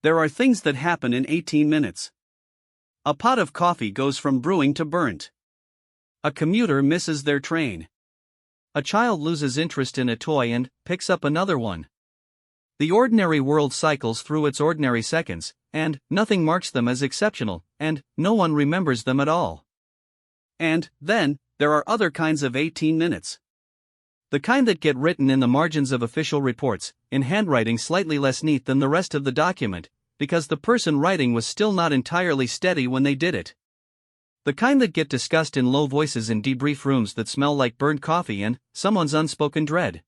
There are things that happen in 18 minutes. A pot of coffee goes from brewing to burnt. A commuter misses their train. A child loses interest in a toy and picks up another one. The ordinary world cycles through its ordinary seconds, and nothing marks them as exceptional, and no one remembers them at all. And then, there are other kinds of 18 minutes. The kind that get written in the margins of official reports, in handwriting slightly less neat than the rest of the document, because the person writing was still not entirely steady when they did it. The kind that get discussed in low voices in debrief rooms that smell like burned coffee and someone's unspoken dread.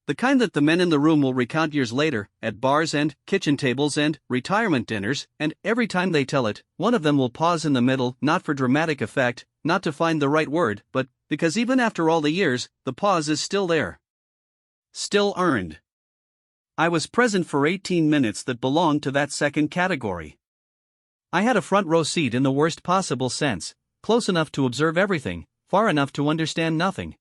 The kind that the men in the room will recount years later, at bars and kitchen tables and retirement dinners, and every time they tell it, one of them will pause in the middle, not for dramatic effect, not to find the right word, but because even after all the years, the pause is still there. Still earned. I was present for 18 minutes that belonged to that second category. I had a front row seat in the worst possible sense, close enough to observe everything, far enough to understand nothing.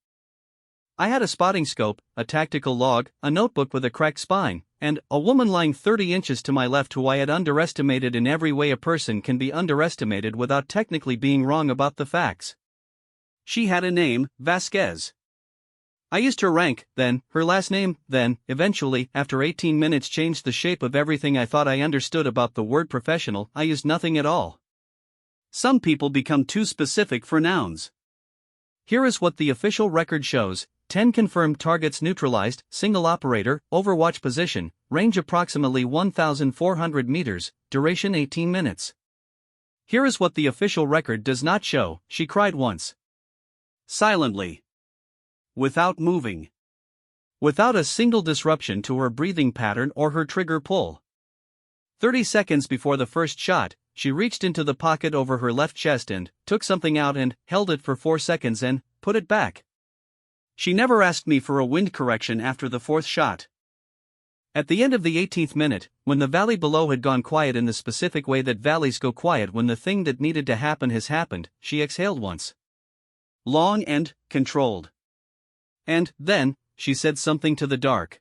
I had a spotting scope, a tactical log, a notebook with a cracked spine, and a woman lying 30 inches to my left who I had underestimated in every way a person can be underestimated without technically being wrong about the facts. She had a name, Vasquez. I used her rank, then, her last name, then, eventually, after 18 minutes changed the shape of everything I thought I understood about the word professional, I used nothing at all. Some people become too specific for nouns. Here is what the official record shows: 10 confirmed targets neutralized, single operator, overwatch position, range approximately 1,400 meters, duration 18 minutes. Here is what the official record does not show: she cried once. Silently. Without moving. Without a single disruption to her breathing pattern or her trigger pull. 30 seconds before the first shot, she reached into the pocket over her left chest and took something out and held it for 4 seconds and put it back. She never asked me for a wind correction after the fourth shot. At the end of the 18th minute, when the valley below had gone quiet in the specific way that valleys go quiet when the thing that needed to happen has happened, she exhaled once. Long and controlled. And then, she said something to the dark.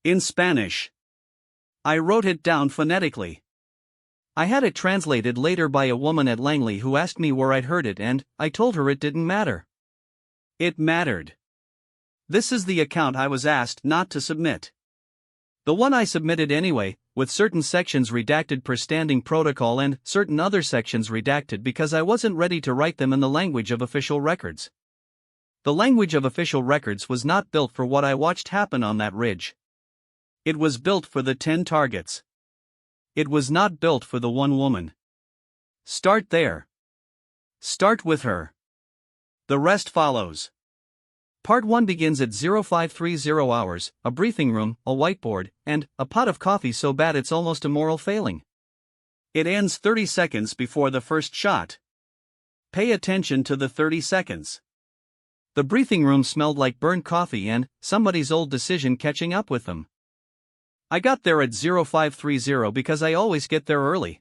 In Spanish. I wrote it down phonetically. I had it translated later by a woman at Langley who asked me where I'd heard it, and I told her it didn't matter. It mattered. This is the account I was asked not to submit. The one I submitted anyway, with certain sections redacted per standing protocol and certain other sections redacted because I wasn't ready to write them in the language of official records. The language of official records was not built for what I watched happen on that ridge. It was built for the 10 targets. It was not built for the one woman. Start there. Start with her. The rest follows. Part 1 begins at 0530 hours, a briefing room, a whiteboard, and a pot of coffee so bad it's almost a moral failing. It ends 30 seconds before the first shot. Pay attention to the 30 seconds. The briefing room smelled like burnt coffee and somebody's old decision catching up with them. I got there at 0530 because I always get there early.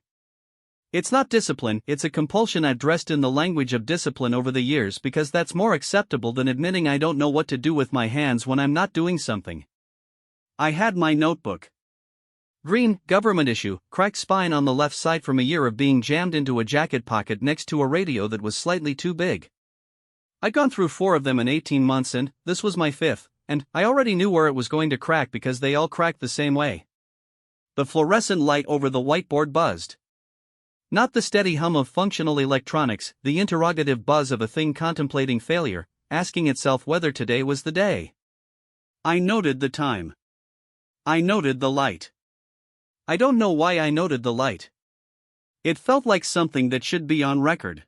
It's not discipline, it's a compulsion I've dressed in the language of discipline over the years because that's more acceptable than admitting I don't know what to do with my hands when I'm not doing something. I had my notebook. Green, government issue, cracked spine on the left side from a year of being jammed into a jacket pocket next to a radio that was slightly too big. I'd gone through 4 of them in 18 months and this was my 5th, and I already knew where it was going to crack because they all cracked the same way. The fluorescent light over the whiteboard buzzed. Not the steady hum of functional electronics, the interrogative buzz of a thing contemplating failure, asking itself whether today was the day. I noted the time. I noted the light. I don't know why I noted the light. It felt like something that should be on record.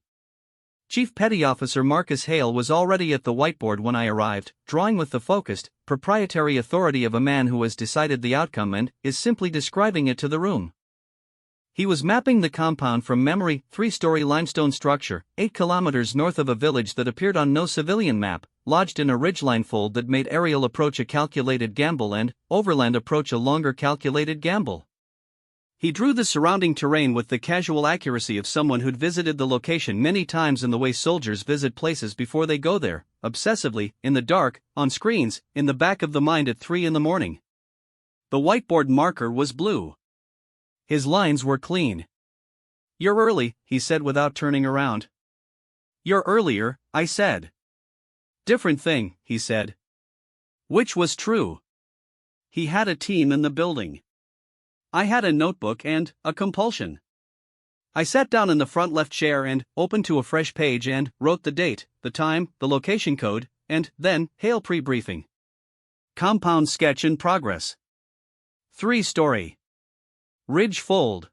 Chief Petty Officer Marcus Hale was already at the whiteboard when I arrived, drawing with the focused, proprietary authority of a man who has decided the outcome and is simply describing it to the room. He was mapping the compound from memory, 3-story limestone structure, 8 kilometers north of a village that appeared on no civilian map, lodged in a ridgeline fold that made aerial approach a calculated gamble and overland approach a longer calculated gamble. He drew the surrounding terrain with the casual accuracy of someone who'd visited the location many times in the way soldiers visit places before they go there, obsessively, in the dark, on screens, in the back of the mind at 3 in the morning. The whiteboard marker was blue. His lines were clean. "You're early," he said without turning around. "You're earlier," I said. "Different thing," he said. Which was true. He had a team in the building. I had a notebook and a compulsion. I sat down in the front left chair and opened to a fresh page and wrote the date, the time, the location code, and then Hale pre-briefing. Compound sketch in progress. 3-story. Ridge fold.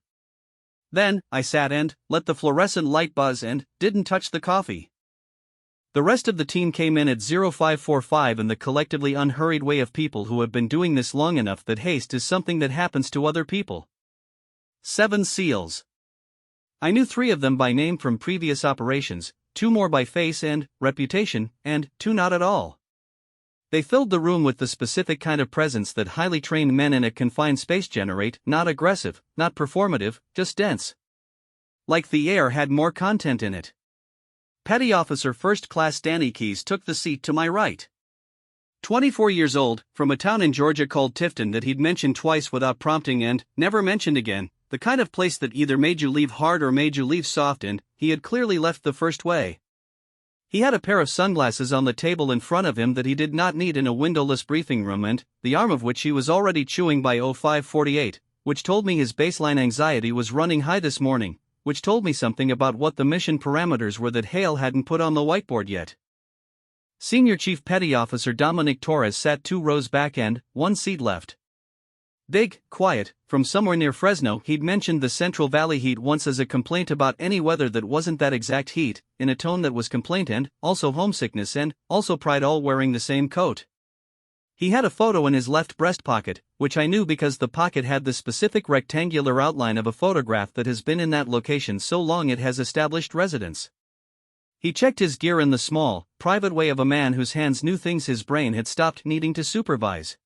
Then, I sat and let the fluorescent light buzz and didn't touch the coffee. The rest of the team came in at 0545 in the collectively unhurried way of people who have been doing this long enough that haste is something that happens to other people. 7 SEALs. I knew 3 of them by name from previous operations, 2 more by face and reputation, and 2 not at all. They filled the room with the specific kind of presence that highly trained men in a confined space generate, not aggressive, not performative, just dense. Like the air had more content in it. Petty Officer First Class Danny Keyes took the seat to my right. 24 years old, from a town in Georgia called Tifton that he'd mentioned twice without prompting and never mentioned again, the kind of place that either made you leave hard or made you leave soft, and he had clearly left the first way. He had a pair of sunglasses on the table in front of him that he did not need in a windowless briefing room, and the arm of which he was already chewing by 0548, which told me his baseline anxiety was running high this morning, which told me something about what the mission parameters were that Hale hadn't put on the whiteboard yet. Senior Chief Petty Officer Dominic Torres sat 2 rows back and 1 seat left. Big, quiet, from somewhere near Fresno. He'd mentioned the Central Valley heat once as a complaint about any weather that wasn't that exact heat, in a tone that was complaint and also homesickness and also pride, all wearing the same coat. He had a photo in his left breast pocket, which I knew because the pocket had the specific rectangular outline of a photograph that has been in that location so long it has established residence. He checked his gear in the small, private way of a man whose hands knew things his brain had stopped needing to supervise.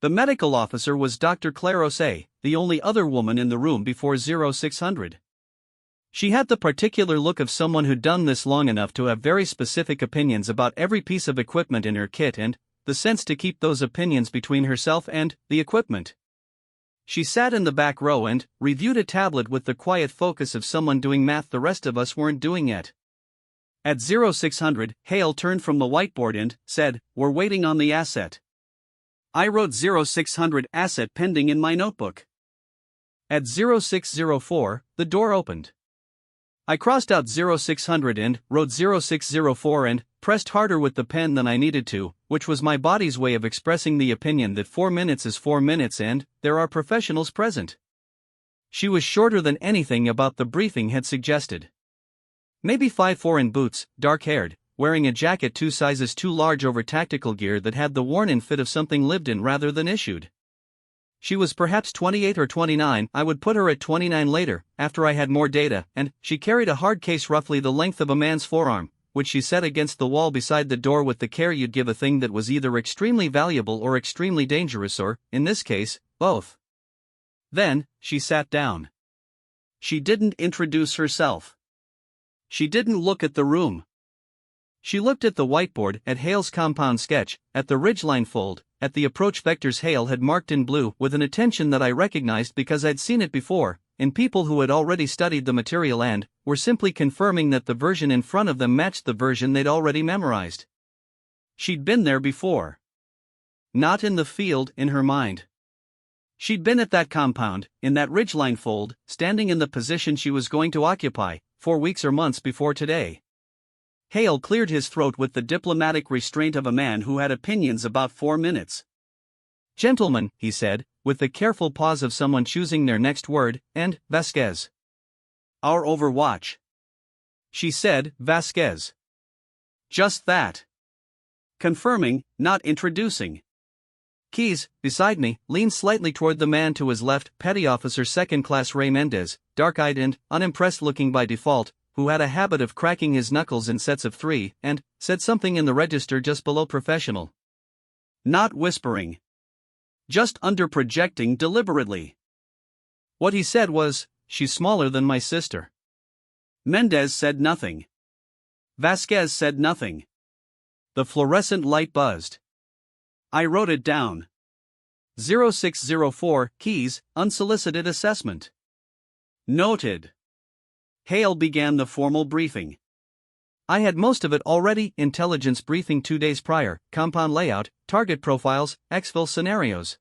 The medical officer was Dr. Claire Osei, the only other woman in the room before 0600. She had the particular look of someone who'd done this long enough to have very specific opinions about every piece of equipment in her kit and the sense to keep those opinions between herself and the equipment. She sat in the back row and reviewed a tablet with the quiet focus of someone doing math the rest of us weren't doing yet. At 0600, Hale turned from the whiteboard and said, "We're waiting on the asset." I wrote 0600 asset pending in my notebook. At 0604, the door opened. I crossed out 0600 and wrote 0604 and pressed harder with the pen than I needed to, which was my body's way of expressing the opinion that 4 minutes is 4 minutes and there are professionals present. She was shorter than anything about the briefing had suggested. Maybe 5'4" in boots, dark-haired, wearing a jacket 2 sizes too large over tactical gear that had the worn-in fit of something lived in rather than issued. She was perhaps 28 or 29, I would put her at 29 later, after I had more data, and she carried a hard case roughly the length of a man's forearm, which she set against the wall beside the door with the care you'd give a thing that was either extremely valuable or extremely dangerous or, in this case, both. Then, she sat down. She didn't introduce herself. She didn't look at the room. She looked at the whiteboard, at Hale's compound sketch, at the ridgeline fold, at the approach vectors Hale had marked in blue with an attention that I recognized because I'd seen it before, in people who had already studied the material and were simply confirming that the version in front of them matched the version they'd already memorized. She'd been there before. Not in the field, in her mind. She'd been at that compound, in that ridgeline fold, standing in the position she was going to occupy, 4 weeks or months before today. Hale cleared his throat with the diplomatic restraint of a man who had opinions about 4 minutes. "Gentlemen," he said, with the careful pause of someone choosing their next word, "and Vasquez." "Our overwatch." She said, "Vasquez." Just that. Confirming, not introducing. Keyes, beside me, leaned slightly toward the man to his left, Petty Officer Second Class Ray Mendez, dark-eyed and unimpressed-looking by default, who had a habit of cracking his knuckles in sets of 3, and said something in the register just below professional. Not whispering. Just under-projecting deliberately. What he said was, "She's smaller than my sister." Mendez said nothing. Vasquez said nothing. The fluorescent light buzzed. I wrote it down. 0604, Keys, unsolicited assessment. Noted. Hale began the formal briefing. I had most of it already: intelligence briefing 2 days prior, compound layout, target profiles, exfil scenarios.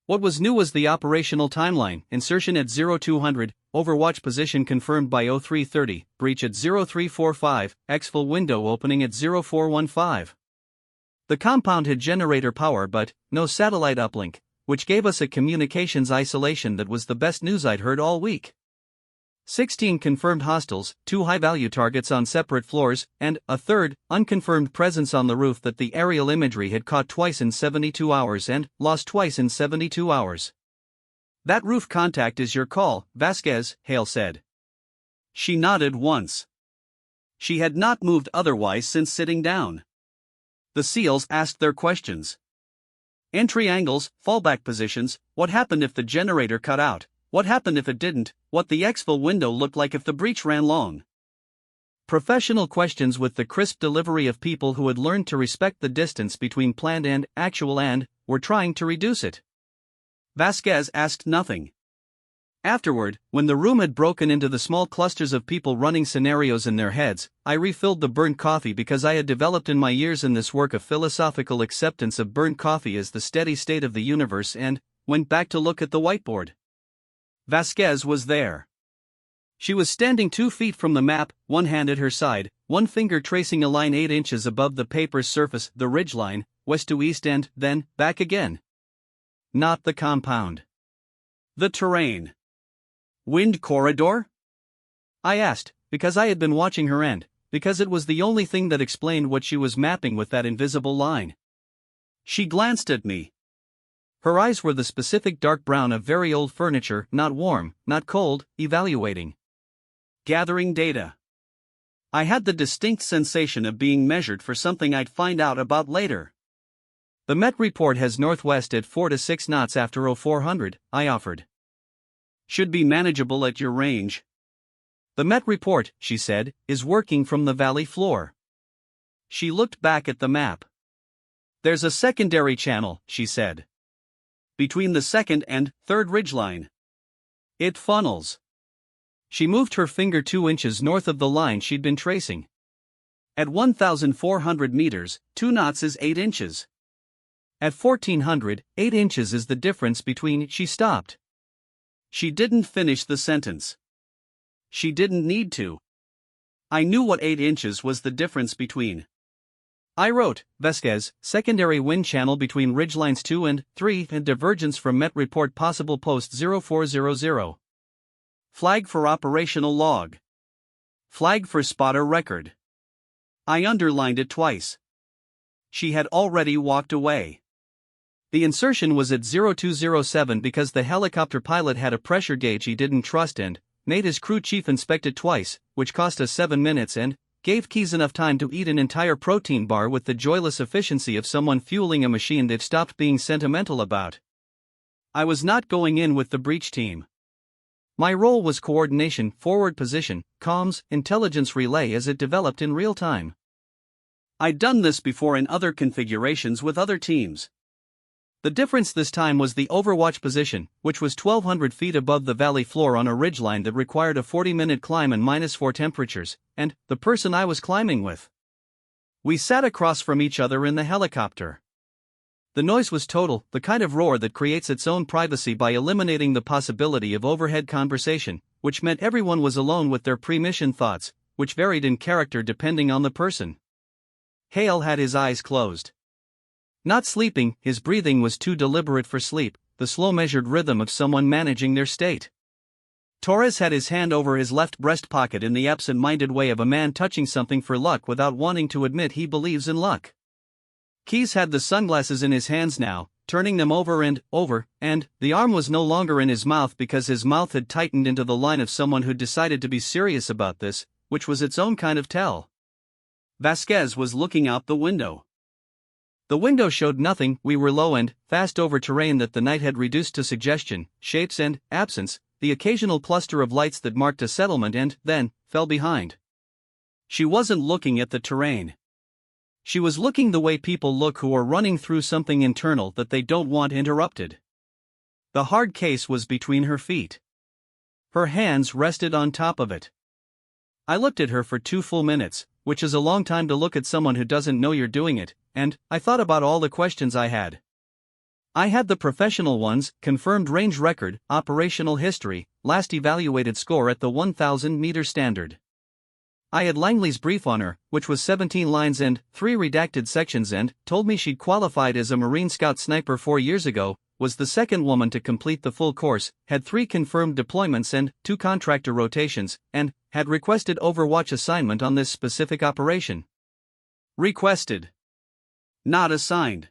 What was new was the operational timeline: insertion at 0200, overwatch position confirmed by 0330, breach at 0345, exfil window opening at 0415. The compound had generator power but no satellite uplink, which gave us a communications isolation that was the best news I'd heard all week. 16 confirmed hostiles, 2 high-value targets on separate floors, and a third, unconfirmed presence on the roof that the aerial imagery had caught twice in 72 hours and lost twice in 72 hours. That roof contact is your call, Vasquez, Hale said. She nodded once. She had not moved otherwise since sitting down. The SEALs asked their questions. Entry angles, fallback positions, what happened if the generator cut out, what happened if it didn't, what the exfil window looked like if the breach ran long. Professional questions with the crisp delivery of people who had learned to respect the distance between planned and actual and were trying to reduce it. Vasquez asked nothing. Afterward, when the room had broken into the small clusters of people running scenarios in their heads, I refilled the burnt coffee because I had developed in my years in this work a philosophical acceptance of burnt coffee as the steady state of the universe and went back to look at the whiteboard. Vasquez was there. She was standing 2 feet from the map, one hand at her side, one finger tracing a line 8 inches above the paper's surface, the ridgeline, west to east and, then, back again. Not the compound. The terrain. Wind corridor? I asked, because I had been watching her and because it was the only thing that explained what she was mapping with that invisible line. She glanced at me. Her eyes were the specific dark brown of very old furniture, not warm, not cold, evaluating. Gathering data. I had the distinct sensation of being measured for something I'd find out about later. The Met report has northwest at 4 to 6 knots after 0400, I offered. Should be manageable at your range. The Met report, she said, is working from the valley floor. She looked back at the map. There's a secondary channel, she said. Between the second and third ridgeline. It funnels. She moved her finger 2 inches north of the line she'd been tracing. At 1,400 meters, 2 knots is 8 inches. At 1,400, 8 inches is the difference between. She stopped. She didn't finish the sentence. She didn't need to. I knew what 8 inches was the difference between. I wrote, Vasquez, secondary wind channel between ridgelines 2 and 3 and divergence from Met report possible post 0400. Flag for operational log. Flag for spotter record. I underlined it twice. She had already walked away. The insertion was at 0207 because the helicopter pilot had a pressure gauge he didn't trust and made his crew chief inspect it twice, which cost us 7 minutes and gave Keys enough time to eat an entire protein bar with the joyless efficiency of someone fueling a machine they've stopped being sentimental about. I was not going in with the breach team. My role was coordination, forward position, comms, intelligence relay as it developed in real time. I'd done this before in other configurations with other teams. The difference this time was the overwatch position, which was 1,200 feet above the valley floor on a ridgeline that required a 40-minute climb and -4 temperatures, and the person I was climbing with. We sat across from each other in the helicopter. The noise was total, the kind of roar that creates its own privacy by eliminating the possibility of overhead conversation, which meant everyone was alone with their pre-mission thoughts, which varied in character depending on the person. Hale had his eyes closed. Not sleeping, his breathing was too deliberate for sleep, the slow measured rhythm of someone managing their state. Torres had his hand over his left breast pocket in the absent-minded way of a man touching something for luck without wanting to admit he believes in luck. Keys had the sunglasses in his hands now, turning them over and over, and the arm was no longer in his mouth because his mouth had tightened into the line of someone who'd decided to be serious about this, which was its own kind of tell. Vasquez was looking out the window. The window showed nothing. We were low and fast over terrain that the night had reduced to suggestion, shapes and absence, the occasional cluster of lights that marked a settlement and then fell behind. She wasn't looking at the terrain. She was looking the way people look who are running through something internal that they don't want interrupted. The hard case was between her feet. Her hands rested on top of it. I looked at her for 2 full minutes, which is a long time to look at someone who doesn't know you're doing it, and I thought about all the questions I had. I had the professional ones: confirmed range record, operational history, last evaluated score at the 1,000-meter standard. I had Langley's brief on her, which was 17 lines and 3 redacted sections, and told me she'd qualified as a Marine Scout sniper 4 years ago, was the second woman to complete the full course, had 3 confirmed deployments and 2 contractor rotations, and had requested Overwatch assignment on this specific operation. Requested. Not assigned.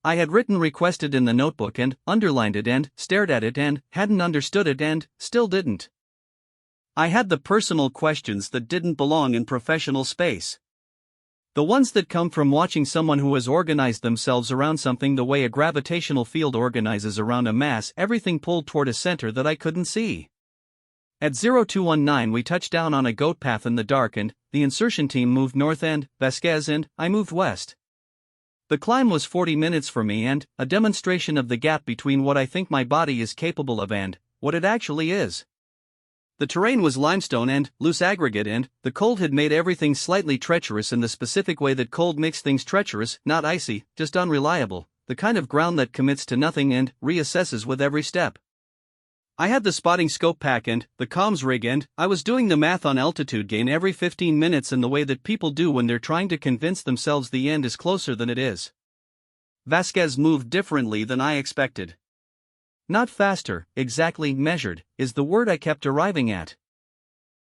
I had written requested in the notebook and underlined it and stared at it and hadn't understood it and still didn't. I had the personal questions that didn't belong in professional space. The ones that come from watching someone who has organized themselves around something the way a gravitational field organizes around a mass, everything pulled toward a center that I couldn't see. At 0219 we touched down on a goat path in the dark and the insertion team moved north and Vasquez and I moved west. The climb was 40 minutes for me and a demonstration of the gap between what I think my body is capable of and what it actually is. The terrain was limestone and loose aggregate, and the cold had made everything slightly treacherous in the specific way that cold makes things treacherous, not icy, just unreliable, the kind of ground that commits to nothing and reassesses with every step. I had the spotting scope pack and the comms rig, and I was doing the math on altitude gain every 15 minutes in the way that people do when they're trying to convince themselves the end is closer than it is. Vasquez moved differently than I expected. Not faster, exactly measured, is the word I kept arriving at.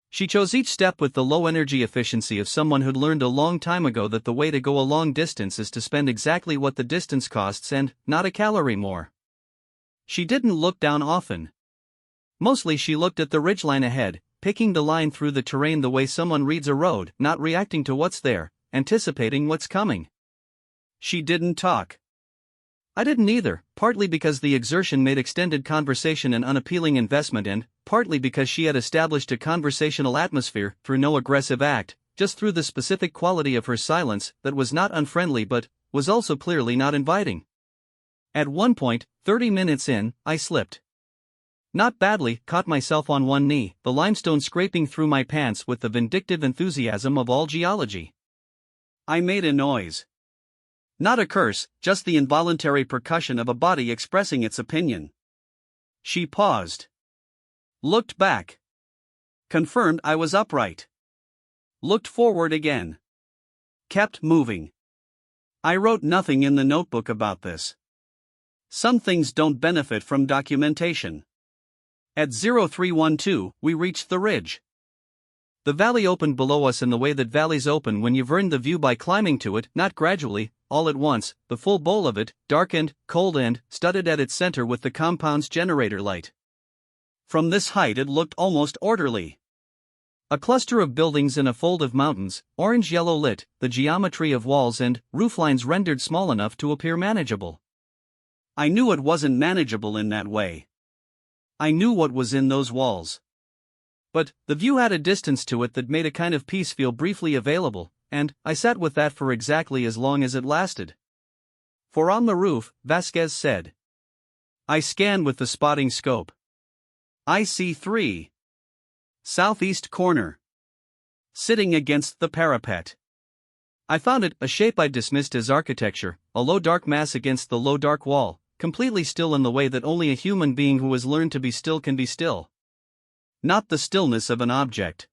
She chose each step with the low energy efficiency of someone who'd learned a long time ago that the way to go a long distance is to spend exactly what the distance costs and not a calorie more. She didn't look down often. Mostly she looked at the ridgeline ahead, picking the line through the terrain the way someone reads a road, not reacting to what's there, anticipating what's coming. She didn't talk. I didn't either, partly because the exertion made extended conversation an unappealing investment and partly because she had established a conversational atmosphere through no aggressive act, just through the specific quality of her silence that was not unfriendly but was also clearly not inviting. At one point, 30 minutes in, I slipped. Not badly, caught myself on one knee, the limestone scraping through my pants with the vindictive enthusiasm of all geology. I made a noise. Not a curse, just the involuntary percussion of a body expressing its opinion. She paused. Looked back. Confirmed I was upright. Looked forward again. Kept moving. I wrote nothing in the notebook about this. Some things don't benefit from documentation. At 0312, we reached the ridge. The valley opened below us in the way that valleys open when you've earned the view by climbing to it, not gradually, all at once, the full bowl of it, dark and cold and studded at its center with the compound's generator light. From this height it looked almost orderly. A cluster of buildings in a fold of mountains, orange-yellow lit, the geometry of walls and rooflines rendered small enough to appear manageable. I knew it wasn't manageable in that way. I knew what was in those walls. But the view had a distance to it that made a kind of peace feel briefly available, and I sat with that for exactly as long as it lasted. For on the roof, Vasquez said. I scanned with the spotting scope. I see 3. Southeast corner. Sitting against the parapet. I found it, a shape I dismissed as architecture, a low dark mass against the low dark wall, completely still in the way that only a human being who has learned to be still can be still. Not the stillness of an object.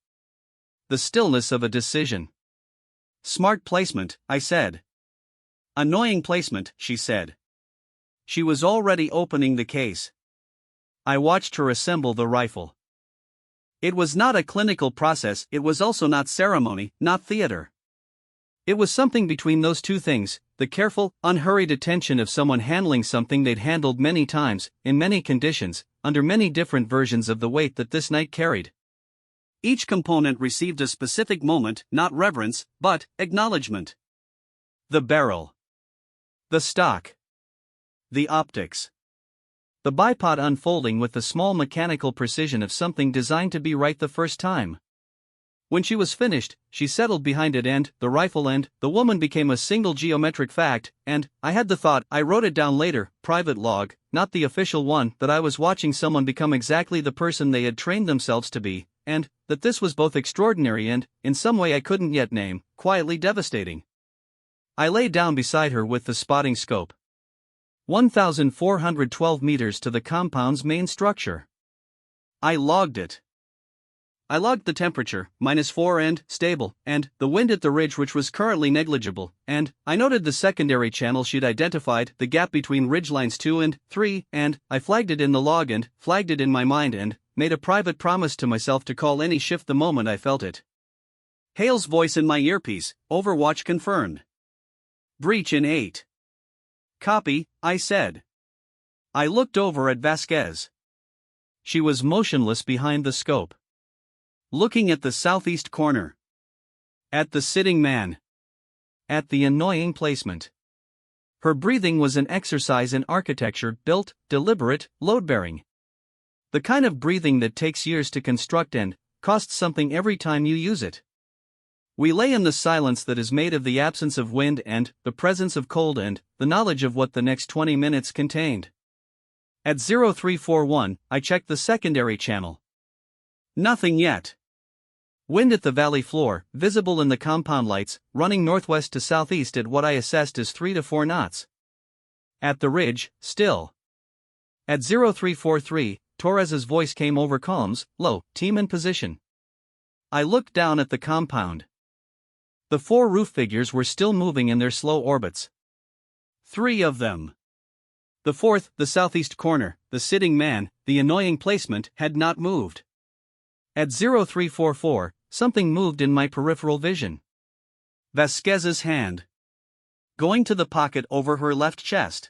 The stillness of a decision. Smart placement, I said. Annoying placement, she said. She was already opening the case. I watched her assemble the rifle. It was not a clinical process, it was also not ceremony, not theater. It was something between those two things, the careful, unhurried attention of someone handling something they'd handled many times, in many conditions, under many different versions of the weight that this night carried. Each component received a specific moment, not reverence, but acknowledgement. The barrel. The stock. The optics. The bipod unfolding with the small mechanical precision of something designed to be right the first time. When she was finished, she settled behind it and the rifle and the woman became a single geometric fact, and I had the thought, I wrote it down later, private log, not the official one, that I was watching someone become exactly the person they had trained themselves to be, and that this was both extraordinary and, in some way I couldn't yet name, quietly devastating. I lay down beside her with the spotting scope. 1,412 meters to the compound's main structure. I logged it. I logged the temperature, -4 and stable, and the wind at the ridge, which was currently negligible, and I noted the secondary channel she'd identified, the gap between ridgelines 2 and 3, and I flagged it in the log and flagged it in my mind and made a private promise to myself to call any shift the moment I felt it. Hale's voice in my earpiece, Overwatch confirmed. Breach in 8. Copy, I said. I looked over at Vasquez. She was motionless behind the scope, looking at the southeast corner. At the sitting man. At the annoying placement. Her breathing was an exercise in architecture, built, deliberate, load-bearing. The kind of breathing that takes years to construct and costs something every time you use it. We lay in the silence that is made of the absence of wind and the presence of cold and the knowledge of what the next 20 minutes contained. At 0341, I checked the secondary channel. Nothing yet. Wind at the valley floor, visible in the compound lights, running northwest to southeast at what I assessed as 3 to 4 knots. At the ridge, still. At 0343, Torres's voice came over comms, low, team in position. I looked down at the compound. The 4 roof figures were still moving in their slow orbits. 3 of them. The 4th, the southeast corner, the sitting man, the annoying placement, had not moved. At 0344, something moved in my peripheral vision. Vasquez's hand. Going to the pocket over her left chest.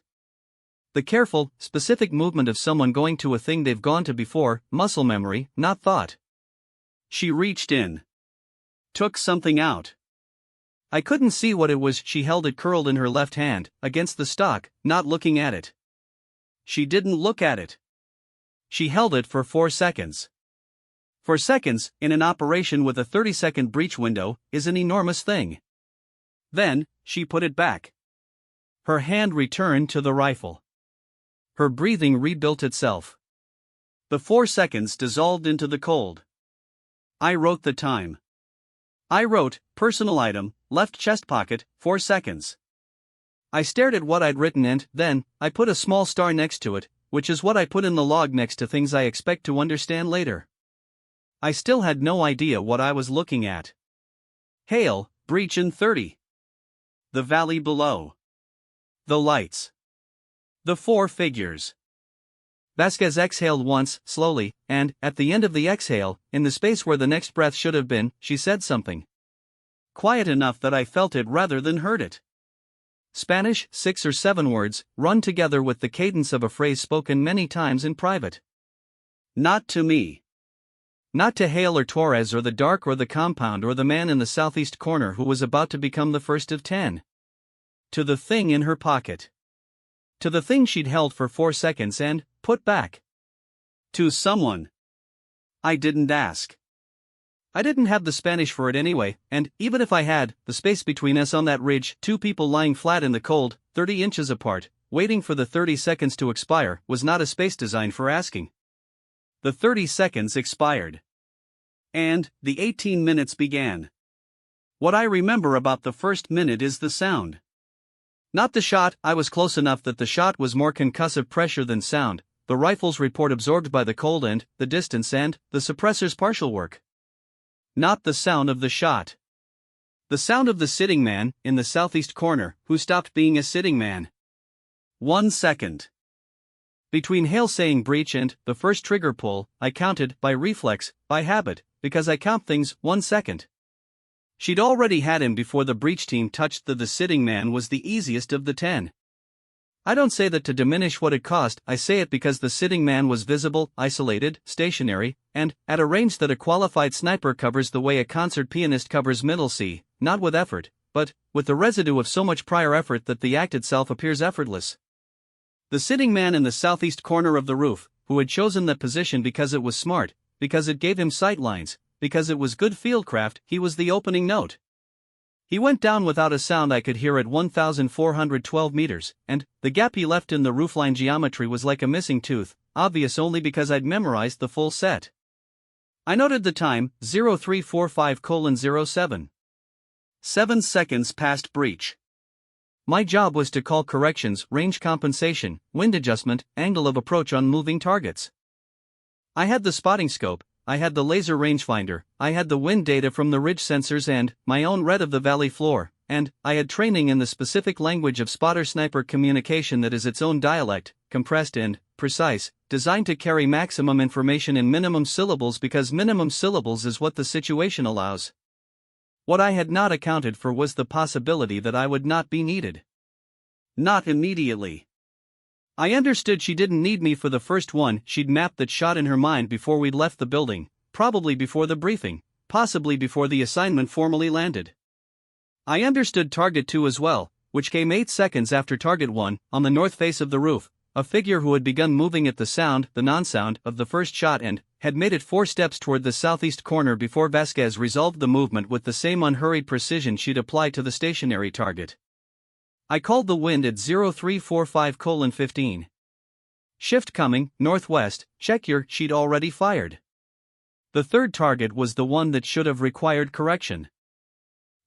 The careful, specific movement of someone going to a thing they've gone to before, muscle memory, not thought. She reached in. Took something out. I couldn't see what it was. She held it curled in her left hand, against the stock, not looking at it. She didn't look at it. She held it for 4 seconds. 4 seconds, in an operation with a 30-second breach window, is an enormous thing. Then, she put it back. Her hand returned to the rifle. Her breathing rebuilt itself. The 4 seconds dissolved into the cold. I wrote the time. I wrote, personal item, left chest pocket, 4 seconds. I stared at what I'd written and, then, I put a small star next to it, which is what I put in the log next to things I expect to understand later. I still had no idea what I was looking at. Hale, breach in 30. The valley below. The lights. The 4 figures. Vasquez exhaled once, slowly, and, at the end of the exhale, in the space where the next breath should have been, she said something. Quiet enough that I felt it rather than heard it. Spanish, 6 or 7 words, run together with the cadence of a phrase spoken many times in private. Not to me. Not to Hale or Torres or the dark or the compound or the man in the southeast corner who was about to become the first of 10. To the thing in her pocket. To the thing she'd held for 4 seconds and put back. To someone. I didn't ask. I didn't have the Spanish for it anyway, and even if I had, the space between us on that ridge, 2 people lying flat in the cold, 30 inches apart, waiting for the 30 seconds to expire, was not a space designed for asking. The 30 seconds expired. And the 18 minutes began. What I remember about the first minute is the sound. Not the shot. I was close enough that the shot was more concussive pressure than sound, the rifle's report absorbed by the cold and the distance and the suppressor's partial work. Not the sound of the shot. The sound of the sitting man, in the southeast corner, who stopped being a sitting man. 1 second. Between Hale saying breach and the first trigger pull, I counted, by reflex, by habit, because I count things, 1 second. She'd already had him before the breach team touched the sitting man was the easiest of the 10. I don't say that to diminish what it cost, I say it because the sitting man was visible, isolated, stationary, and at a range that a qualified sniper covers the way a concert pianist covers middle C, not with effort, but with the residue of so much prior effort that the act itself appears effortless. The sitting man in the southeast corner of the roof, who had chosen that position because it was smart, because it gave him sight lines, because it was good fieldcraft, he was the opening note. He went down without a sound I could hear at 1,412 meters, and the gap he left in the roofline geometry was like a missing tooth, obvious only because I'd memorized the full set. I noted the time, 0345:07. 7 seconds past breach. My job was to call corrections, range compensation, wind adjustment, angle of approach on moving targets. I had the spotting scope, I had the laser rangefinder, I had the wind data from the ridge sensors and my own read of the valley floor, and I had training in the specific language of spotter-sniper communication that is its own dialect, compressed and precise, designed to carry maximum information in minimum syllables because minimum syllables is what the situation allows. What I had not accounted for was the possibility that I would not be needed. Not immediately. I understood she didn't need me for the first one. She'd mapped that shot in her mind before we'd left the building, probably before the briefing, possibly before the assignment formally landed. I understood Target 2 as well, which came 8 seconds after Target 1, on the north face of the roof, a figure who had begun moving at the non-sound, of the first shot and had made it 4 steps toward the southeast corner before Vasquez resolved the movement with the same unhurried precision she'd applied to the stationary target. I called the wind at 0345:15. Shift coming, northwest, check your, she'd already fired. The third target was the one that should have required correction.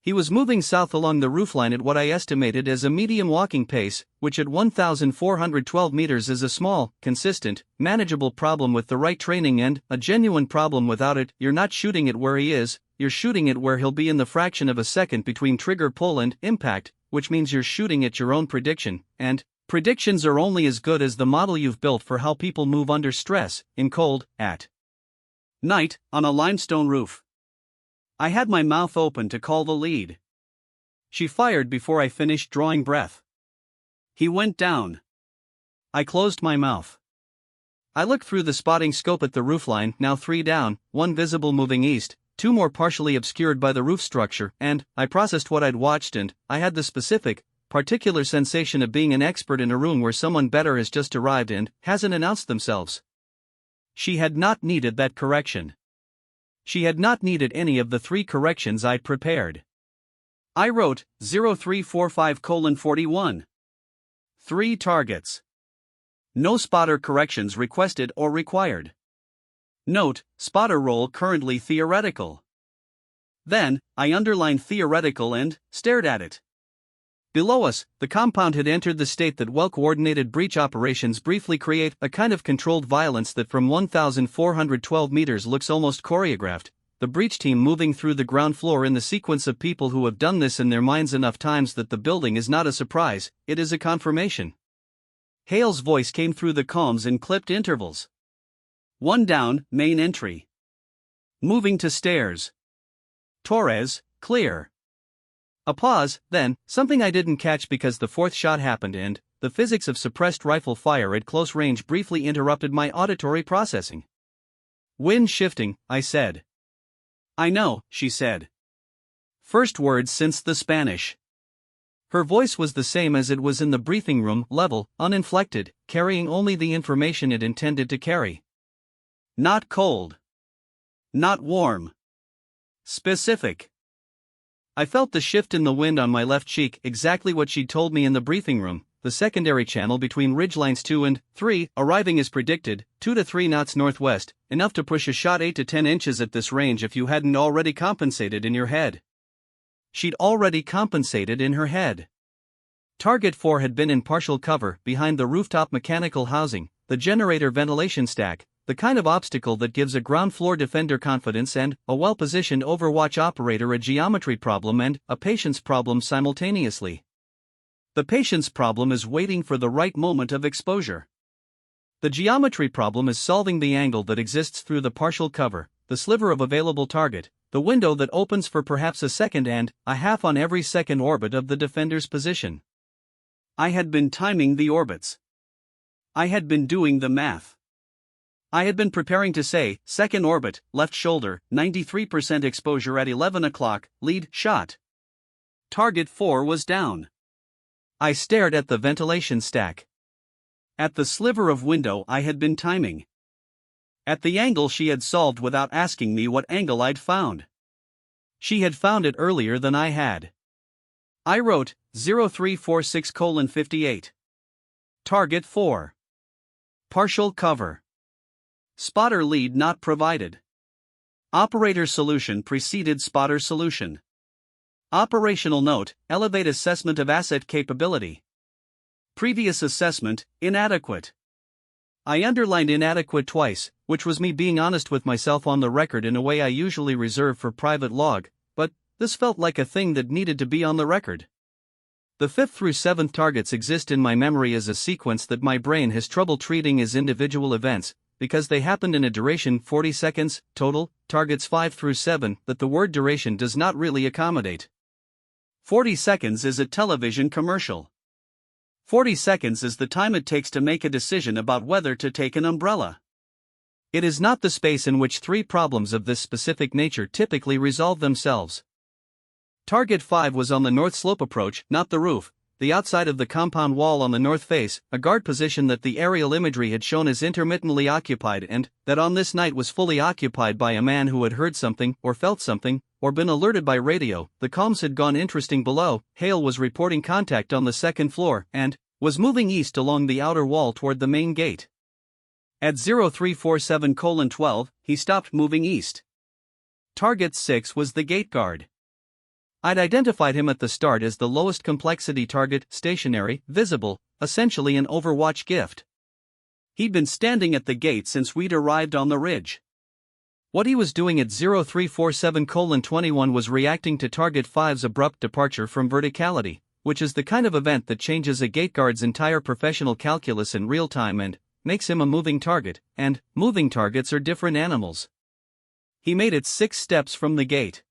He was moving south along the roofline at what I estimated as a medium walking pace, which at 1,412 meters is a small, consistent, manageable problem with the right training and a genuine problem without it. You're not shooting it where he is, you're shooting it where he'll be in the fraction of a second between trigger pull and impact, which means you're shooting at your own prediction, and predictions are only as good as the model you've built for how people move under stress, in cold, at night, on a limestone roof. I had my mouth open to call the lead. She fired before I finished drawing breath. He went down. I closed my mouth. I looked through the spotting scope at the roofline, now 3 down, 1 visible moving east, 2 more partially obscured by the roof structure, and I processed what I'd watched and I had the specific, particular sensation of being an expert in a room where someone better has just arrived and hasn't announced themselves. She had not needed that correction. She had not needed any of the 3 corrections I'd prepared. I wrote 0345:41. 3 targets. No spotter corrections requested or required. Note, spotter role currently theoretical. Then, I underlined theoretical and stared at it. Below us, the compound had entered the state that well-coordinated breach operations briefly create a kind of controlled violence that from 1,412 meters looks almost choreographed, the breach team moving through the ground floor in the sequence of people who have done this in their minds enough times that the building is not a surprise, it is a confirmation. Hale's voice came through the calms in clipped intervals. 1 down, main entry. Moving to stairs. Torres, clear. A pause, then, something I didn't catch because the 4th shot happened and the physics of suppressed rifle fire at close range briefly interrupted my auditory processing. Wind shifting, I said. I know, she said. First words since the Spanish. Her voice was the same as it was in the briefing room, level, uninflected, carrying only the information it intended to carry. Not cold. Not warm. Specific. I felt the shift in the wind on my left cheek, exactly what she'd told me in the briefing room, the secondary channel between ridgelines 2 and 3, arriving as predicted, 2 to 3 knots northwest, enough to push a shot 8 to 10 inches at this range if you hadn't already compensated in your head. She'd already compensated in her head. Target 4 had been in partial cover, behind the rooftop mechanical housing, the generator ventilation stack, the kind of obstacle that gives a ground floor defender confidence and a well-positioned overwatch operator a geometry problem and a patience problem simultaneously. The patience problem is waiting for the right moment of exposure. The geometry problem is solving the angle that exists through the partial cover, the sliver of available target, the window that opens for perhaps a second and a half on every second orbit of the defender's position. I had been timing the orbits. I had been doing the math. I had been preparing to say, second orbit, left shoulder, 93% exposure at 11 o'clock, lead, shot. Target 4 was down. I stared at the ventilation stack. At the sliver of window I had been timing. At the angle she had solved without asking me what angle I'd found. She had found it earlier than I had. I wrote 0346:58. Target 4. Partial cover. Spotter lead not provided. Operator solution preceded spotter solution. Operational note: elevate assessment of asset capability. Previous assessment: inadequate. I underlined inadequate twice, which was me being honest with myself on the record in a way I usually reserve for private log, but this felt like a thing that needed to be on the record. The 5th through 7th targets exist in my memory as a sequence that my brain has trouble treating as individual events, because they happened in a duration 40 seconds, total, targets 5 through 7, that the word duration does not really accommodate. 40 seconds is a television commercial. 40 seconds is the time it takes to make a decision about whether to take an umbrella. It is not the space in which 3 problems of this specific nature typically resolve themselves. Target 5 was on the north slope approach, not the roof, the outside of the compound wall on the north face, a guard position that the aerial imagery had shown as intermittently occupied and that on this night was fully occupied by a man who had heard something, or felt something, or been alerted by radio. The comms had gone interesting below. Hale was reporting contact on the 2nd floor and was moving east along the outer wall toward the main gate. At 0347:12, he stopped moving east. Target 6 was the gate guard. I'd identified him at the start as the lowest complexity target, stationary, visible, essentially an Overwatch gift. He'd been standing at the gate since we'd arrived on the ridge. What he was doing at 0347:21 was reacting to Target 5's abrupt departure from verticality, which is the kind of event that changes a gateguard's entire professional calculus in real time and makes him a moving target, and moving targets are different animals. He made it 6 steps from the gate.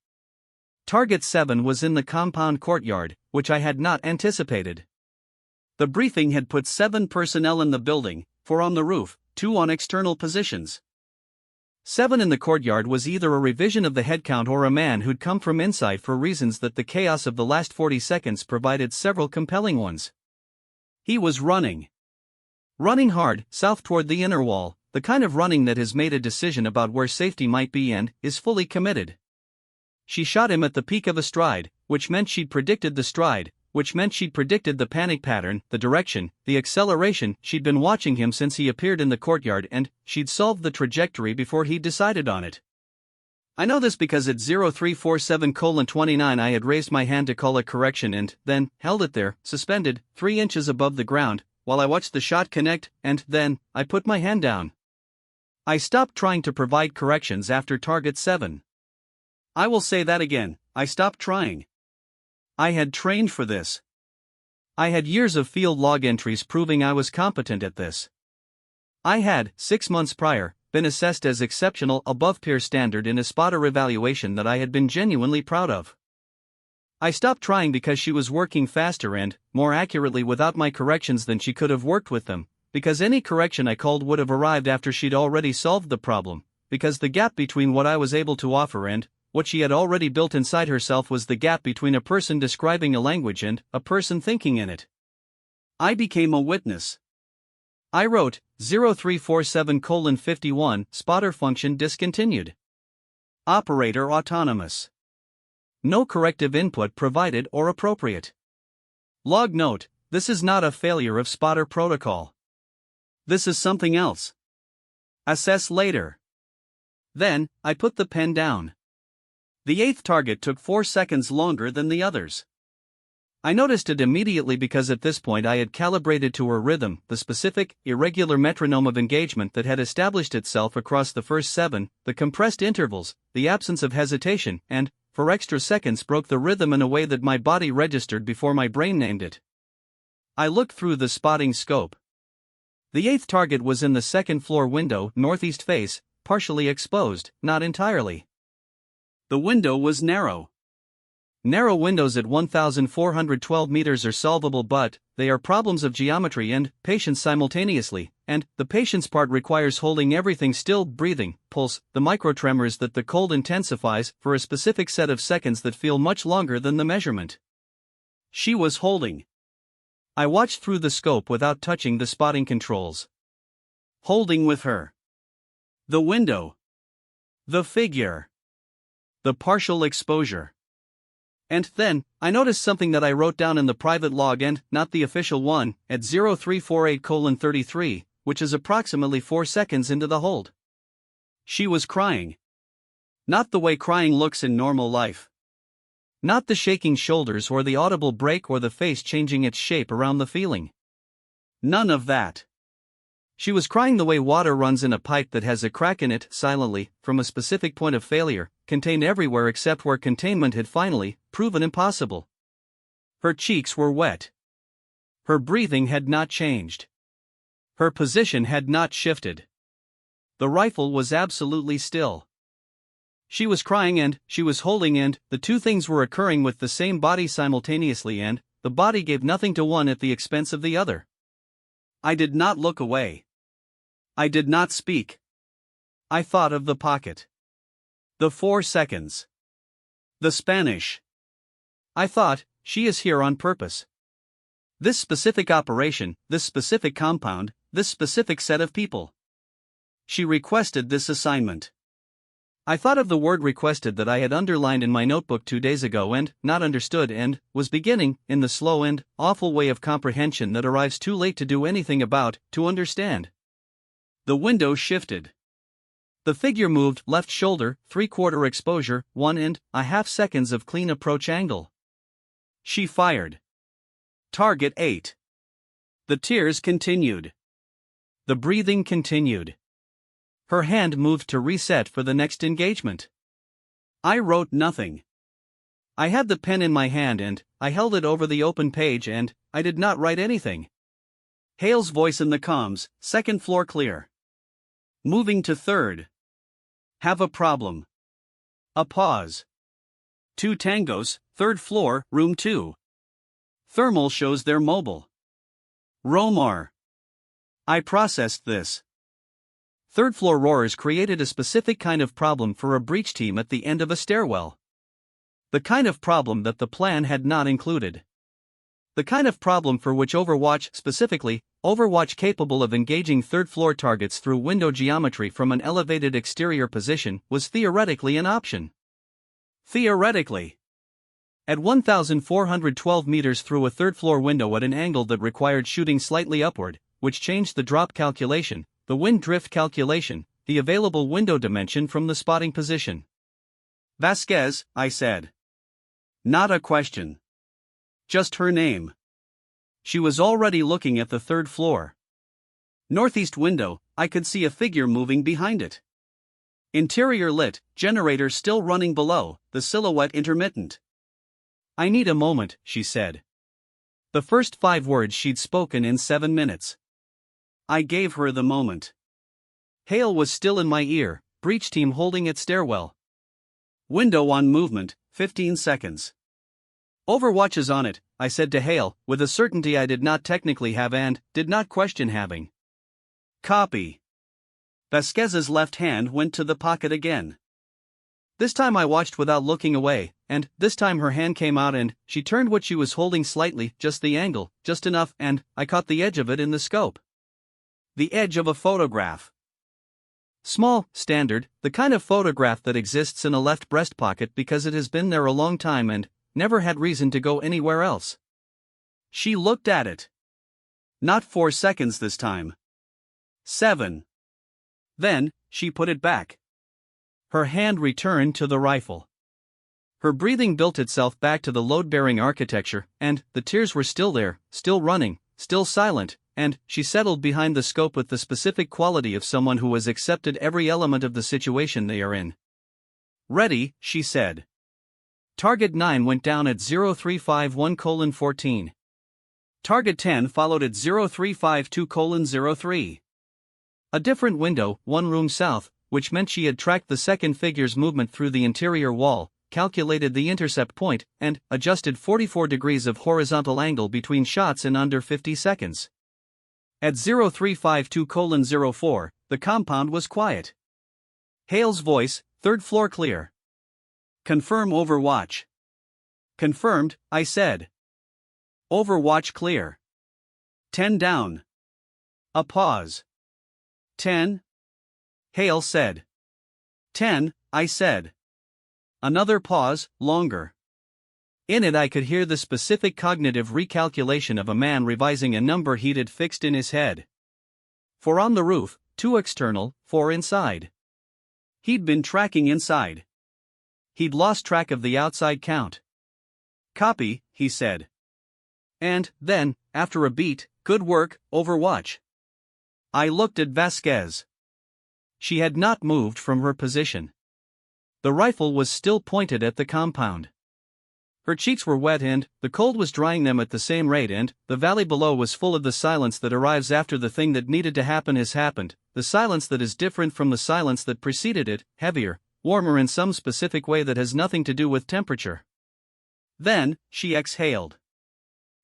Target 7 was in the compound courtyard, which I had not anticipated. The briefing had put 7 personnel in the building, 4 on the roof, 2 on external positions. 7 in the courtyard was either a revision of the headcount or a man who'd come from inside for reasons that the chaos of the last 40 seconds provided several compelling ones. He was running. Running hard, south toward the inner wall, the kind of running that has made a decision about where safety might be and is fully committed. She shot him at the peak of a stride, which meant she'd predicted the stride, which meant she'd predicted the panic pattern, the direction, the acceleration. She'd been watching him since he appeared in the courtyard and she'd solved the trajectory before he decided on it. I know this because at 0347:29 I had raised my hand to call a correction and then held it there, suspended, 3 inches above the ground, while I watched the shot connect, and then I put my hand down. I stopped trying to provide corrections after Target 7. I will say that again, I stopped trying. I had trained for this. I had years of field log entries proving I was competent at this. I had, 6 months prior, been assessed as exceptional above peer standard in a spotter evaluation that I had been genuinely proud of. I stopped trying because she was working faster and, more accurately without my corrections than she could have worked with them, because any correction I called would have arrived after she'd already solved the problem, because the gap between what I was able to offer and what she had already built inside herself was the gap between a person describing a language and a person thinking in it. I became a witness. I wrote 0347:51, spotter function discontinued. Operator autonomous. No corrective input provided or appropriate. Log note: this is not a failure of spotter protocol. This is something else. Assess later. Then, I put the pen down. The 8th target took 4 seconds longer than the others. I noticed it immediately because at this point I had calibrated to her rhythm, the specific, irregular metronome of engagement that had established itself across the first 7, the compressed intervals, the absence of hesitation, and, for extra seconds, broke the rhythm in a way that my body registered before my brain named it. I looked through the spotting scope. The 8th target was in the 2nd floor window, northeast face, partially exposed, not entirely. The window was narrow. Narrow windows at 1,412 meters are solvable, but they are problems of geometry and patience simultaneously, and the patience part requires holding everything still, breathing, pulse, the microtremors that the cold intensifies for a specific set of seconds that feel much longer than the measurement. She was holding. I watched through the scope without touching the spotting controls. Holding with her. The window. The figure. The partial exposure. And then, I noticed something that I wrote down in the private log and not the official one, at 0348:33, which is approximately 4 seconds into the hold. She was crying. Not the way crying looks in normal life. Not the shaking shoulders or the audible break or the face changing its shape around the feeling. None of that. She was crying the way water runs in a pipe that has a crack in it, silently, from a specific point of failure, contained everywhere except where containment had finally proven impossible. Her cheeks were wet. Her breathing had not changed. Her position had not shifted. The rifle was absolutely still. She was crying and she was holding, and the two things were occurring with the same body simultaneously, and the body gave nothing to one at the expense of the other. I did not look away. I did not speak. I thought of the pocket. The 4 seconds. The Spanish. I thought, she is here on purpose. This specific operation, this specific compound, this specific set of people. She requested this assignment. I thought of the word requested that I had underlined in my notebook 2 days ago and not understood, and was beginning, in the slow and awful way of comprehension that arrives too late to do anything about, to understand. The window shifted. The figure moved, left shoulder, 3/4 exposure, 1.5 seconds of clean approach angle. She fired. Target 8. The tears continued. The breathing continued. Her hand moved to reset for the next engagement. I wrote nothing. I had the pen in my hand and I held it over the open page and I did not write anything. Hale's voice in the comms, 2nd floor clear. Moving to 3rd. Have a problem. A pause. 2 tangos, 3rd floor, room 2. Thermal shows they're mobile. Romar. I processed this. 3rd floor roarers created a specific kind of problem for a breach team at the end of a stairwell. The kind of problem that the plan had not included. The kind of problem for which Overwatch, specifically, Overwatch capable of engaging 3rd floor targets through window geometry from an elevated exterior position, was theoretically an option. Theoretically. At 1,412 meters through a 3rd floor window at an angle that required shooting slightly upward, which changed the drop calculation, the wind drift calculation, the available window dimension from the spotting position. Vasquez, I said. Not a question. Just her name. She was already looking at the 3rd floor. Northeast window, I could see a figure moving behind it. Interior lit, generator still running below, the silhouette intermittent. I need a moment, she said. The first 5 words she'd spoken in 7 minutes. I gave her the moment. Hale was still in my ear, breach team holding at stairwell. Window on movement, 15 seconds. Overwatch is on it, I said to Hale, with a certainty I did not technically have and did not question having. Copy. Vasquez's left hand went to the pocket again. This time I watched without looking away, and this time her hand came out and she turned what she was holding slightly, just the angle, just enough, and I caught the edge of it in the scope. The edge of a photograph. Small, standard, the kind of photograph that exists in a left breast pocket because it has been there a long time and never had reason to go anywhere else. She looked at it. Not 4 seconds this time. 7. Then, she put it back. Her hand returned to the rifle. Her breathing built itself back to the load-bearing architecture, and the tears were still there, still running, still silent, and she settled behind the scope with the specific quality of someone who has accepted every element of the situation they are in. Ready, she said. Target 9 went down at 0351:14. Target 10 followed at 0352:03. A different window, 1 room south, which meant she had tracked the second figure's movement through the interior wall, calculated the intercept point, and adjusted 44 degrees of horizontal angle between shots in under 50 seconds. At 0352:04, the compound was quiet. Hale's voice, 3rd floor clear. Confirm Overwatch. Confirmed, I said. Overwatch clear. 10 down. A pause. 10. Hale said. 10, I said. Another pause, longer. In it I could hear the specific cognitive recalculation of a man revising a number he'd fixed in his head. 4 on the roof, 2 external, 4 inside. He'd been tracking inside. He'd lost track of the outside count. Copy, he said. And, then, after a beat, good work, Overwatch. I looked at Vasquez. She had not moved from her position. The rifle was still pointed at the compound. Her cheeks were wet and the cold was drying them at the same rate, and the valley below was full of the silence that arrives after the thing that needed to happen has happened, the silence that is different from the silence that preceded it, heavier, warmer in some specific way that has nothing to do with temperature. Then, she exhaled.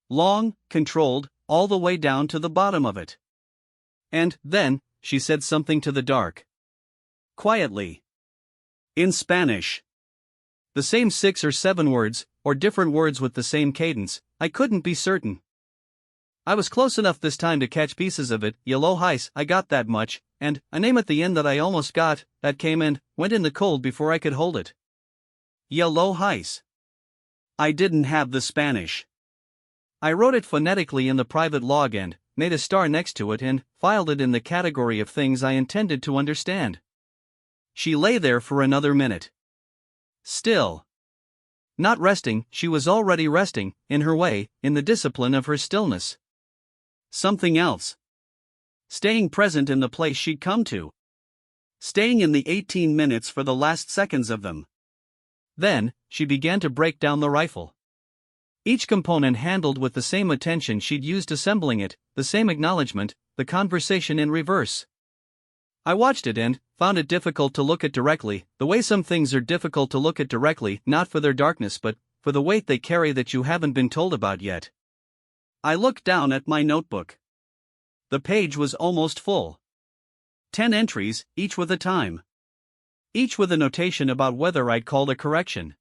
Long, controlled, all the way down to the bottom of it. And, then, she said something to the dark. Quietly. In Spanish. The same 6 or 7 words, or different words with the same cadence, I couldn't be certain. I was close enough this time to catch pieces of it. Yellow Heis, I got that much, and a name at the end that I almost got, that came and went in the cold before I could hold it. Yellow Heis. I didn't have the Spanish. I wrote it phonetically in the private log and made a star next to it and filed it in the category of things I intended to understand. She lay there for another minute. Still. Not resting, she was already resting, in her way, in the discipline of her stillness. Something else. Staying present in the place she'd come to. Staying in the 18 minutes for the last seconds of them. Then, she began to break down the rifle. Each component handled with the same attention she'd used assembling it, the same acknowledgement, the conversation in reverse. I watched it and found it difficult to look at directly, the way some things are difficult to look at directly, not for their darkness but for the weight they carry that you haven't been told about yet. I looked down at my notebook. The page was almost full. 10 entries, each with a time. Each with a notation about whether I'd called a correction.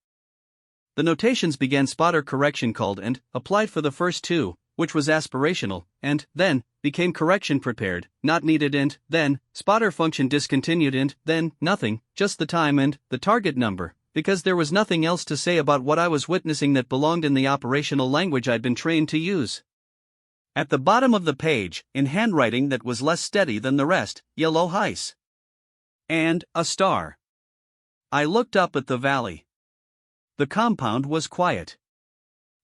The notations began spotter correction called and applied for the first 2, which was aspirational, and then became correction prepared, not needed, and then spotter function discontinued, and then nothing, just the time and the target number, because there was nothing else to say about what I was witnessing that belonged in the operational language I'd been trained to use. At the bottom of the page, in handwriting that was less steady than the rest, Yellow Heis. And a star. I looked up at the valley. The compound was quiet.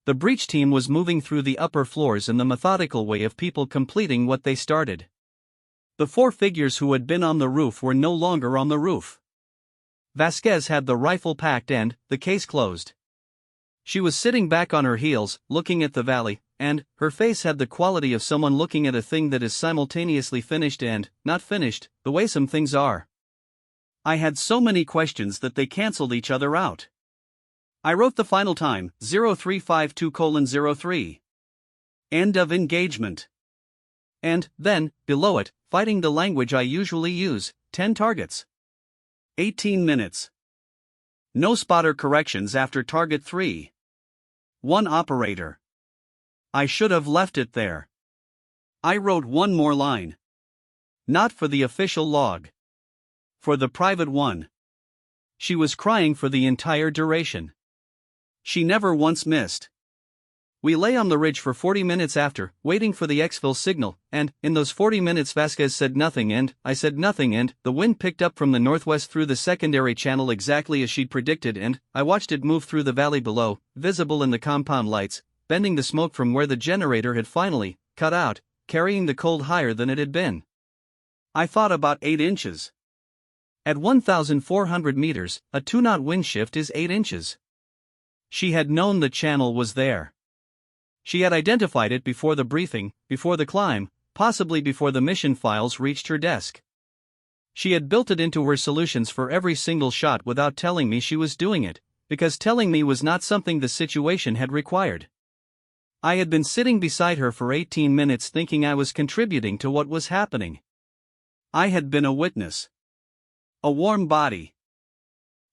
The breach team was moving through the upper floors in the methodical way of people completing what they started. The 4 figures who had been on the roof were no longer on the roof. Vasquez had the rifle packed and the case closed. She was sitting back on her heels, looking at the valley, and her face had the quality of someone looking at a thing that is simultaneously finished and not finished, the way some things are. I had so many questions that they canceled each other out. I wrote the final time, 0352:03. End of engagement. And, then, below it, fighting the language I usually use, 10 targets. 18 minutes. No spotter corrections after target 3. 1 operator. I should have left it there. I wrote one more line. Not for the official log. For the private one. She was crying for the entire duration. She never once missed. We lay on the ridge for 40 minutes after, waiting for the exfil signal, and, in those 40 minutes Vasquez said nothing and I said nothing, and the wind picked up from the northwest through the secondary channel exactly as she'd predicted, and I watched it move through the valley below, visible in the compound lights, bending the smoke from where the generator had finally cut out, carrying the cold higher than it had been. I thought about 8 inches. At 1,400 meters, a 2-knot wind shift is 8 inches. She had known the channel was there. She had identified it before the briefing, before the climb, possibly before the mission files reached her desk. She had built it into her solutions for every single shot without telling me she was doing it, because telling me was not something the situation had required. I had been sitting beside her for 18 minutes thinking I was contributing to what was happening. I had been a witness. A warm body.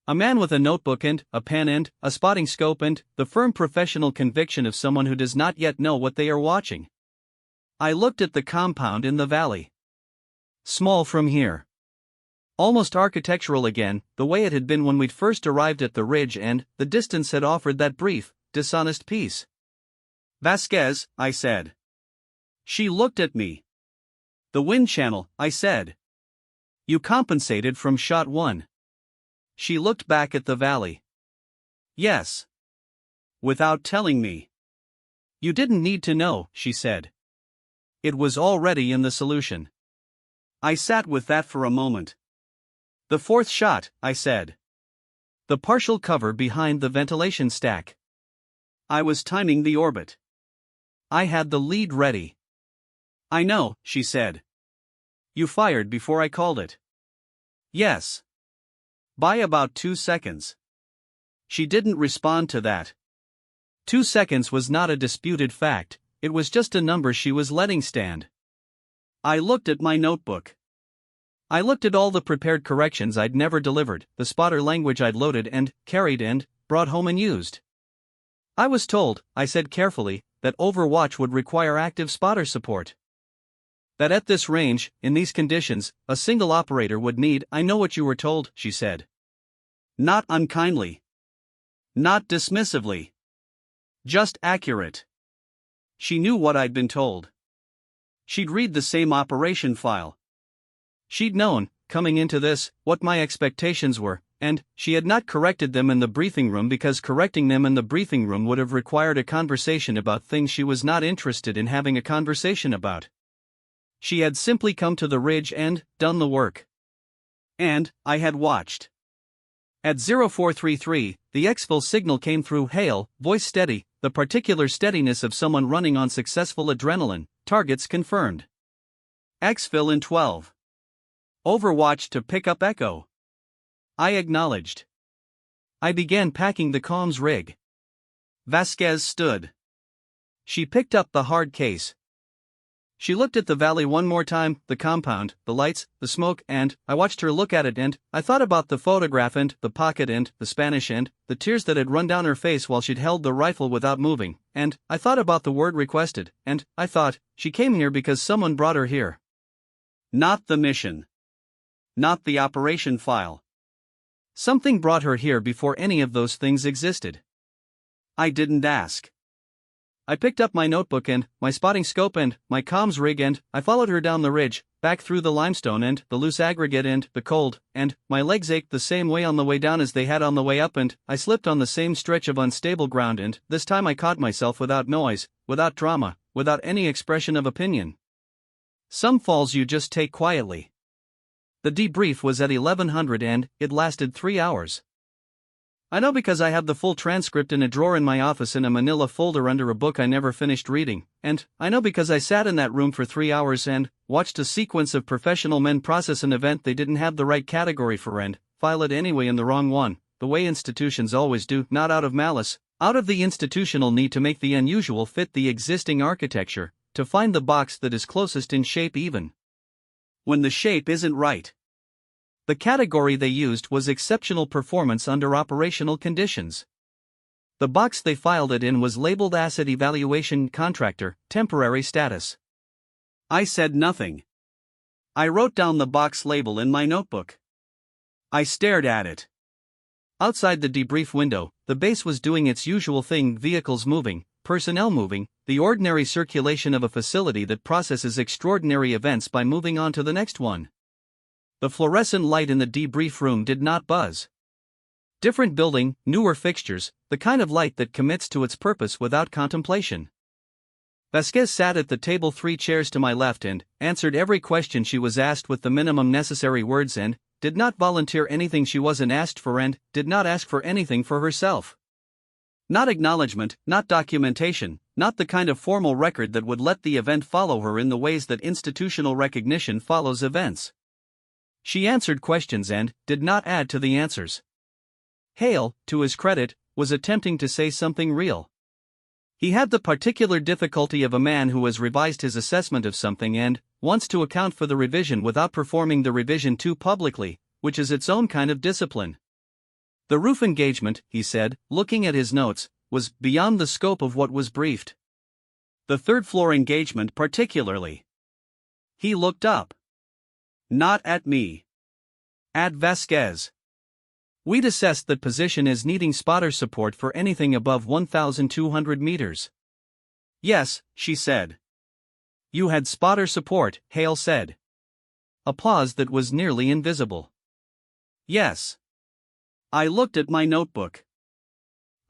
A man with a notebook and a pen and a spotting scope and the firm professional conviction of someone who does not yet know what they are watching. I looked at the compound in the valley. Small from here. Almost architectural again, the way it had been when we'd first arrived at the ridge, and the distance had offered that brief, dishonest peace. "Vasquez," I said. She looked at me. "The wind channel," I said. "You compensated from shot 1. She looked back at the valley. "Yes." "Without telling me." "You didn't need to know," she said. "It was already in the solution." I sat with that for a moment. "The 4th shot," I said. "The partial cover behind the ventilation stack." I was timing the orbit. I had the lead ready. "I know," she said. "You fired before I called it." "Yes." "By about 2 seconds." She didn't respond to that. 2 seconds was not a disputed fact, it was just a number she was letting stand. I looked at my notebook. I looked at all the prepared corrections I'd never delivered, the spotter language I'd loaded and carried and brought home and used. "I was told," I said carefully, "that Overwatch would require active spotter support. That at this range, in these conditions, a single operator would need." "I know what you were told," she said. Not unkindly. Not dismissively. Just accurate. She knew what I'd been told. She'd read the same operation file. She'd known, coming into this, what my expectations were, and she had not corrected them in the briefing room because correcting them in the briefing room would have required a conversation about things she was not interested in having a conversation about. She had simply come to the ridge and done the work. And I had watched. At 0433, the exfil signal came through. "Hail, voice steady," the particular steadiness of someone running on successful adrenaline, targets confirmed. Exfil in 12. Overwatch to pick up echo. I acknowledged. I began packing the comms rig. Vasquez stood. She picked up the hard case. She looked at the valley one more time, the compound, the lights, the smoke, and I watched her look at it, and I thought about the photograph and the pocket and the Spanish and the tears that had run down her face while she'd held the rifle without moving, and I thought about the word requested, and I thought, she came here because someone brought her here. Not the mission. Not the operation file. Something brought her here before any of those things existed. I didn't ask. I picked up my notebook and my spotting scope and my comms rig, and I followed her down the ridge, back through the limestone and the loose aggregate and the cold, and my legs ached the same way on the way down as they had on the way up, and I slipped on the same stretch of unstable ground, and this time I caught myself without noise, without drama, without any expression of opinion. Some falls you just take quietly. The debrief was at 1100 and it lasted 3 hours. I know because I have the full transcript in a drawer in my office in a manila folder under a book I never finished reading, and I know because I sat in that room for 3 hours and watched a sequence of professional men process an event they didn't have the right category for and file it anyway in the wrong one, the way institutions always do, not out of malice, out of the institutional need to make the unusual fit the existing architecture, to find the box that is closest in shape even when the shape isn't right. The category they used was exceptional performance under operational conditions. The box they filed it in was labeled Asset Evaluation Contractor, Temporary Status. I said nothing. I wrote down the box label in my notebook. I stared at it. Outside the debrief window, the base was doing its usual thing: vehicles moving, personnel moving, the ordinary circulation of a facility that processes extraordinary events by moving on to the next one. The fluorescent light in the debrief room did not buzz. Different building, newer fixtures, the kind of light that commits to its purpose without contemplation. Vasquez sat at the table 3 chairs to my left and answered every question she was asked with the minimum necessary words and did not volunteer anything she wasn't asked for and did not ask for anything for herself. Not acknowledgement, not documentation, not the kind of formal record that would let the event follow her in the ways that institutional recognition follows events. She answered questions and did not add to the answers. Hale, to his credit, was attempting to say something real. He had the particular difficulty of a man who has revised his assessment of something and wants to account for the revision without performing the revision too publicly, which is its own kind of discipline. The roof engagement, he said, looking at his notes, was beyond the scope of what was briefed. The third floor engagement particularly. He looked up. Not at me. At Vasquez. We'd assessed that position as needing spotter support for anything above 1,200 meters. Yes, she said. You had spotter support, Hale said. Applause that was nearly invisible. Yes. I looked at my notebook.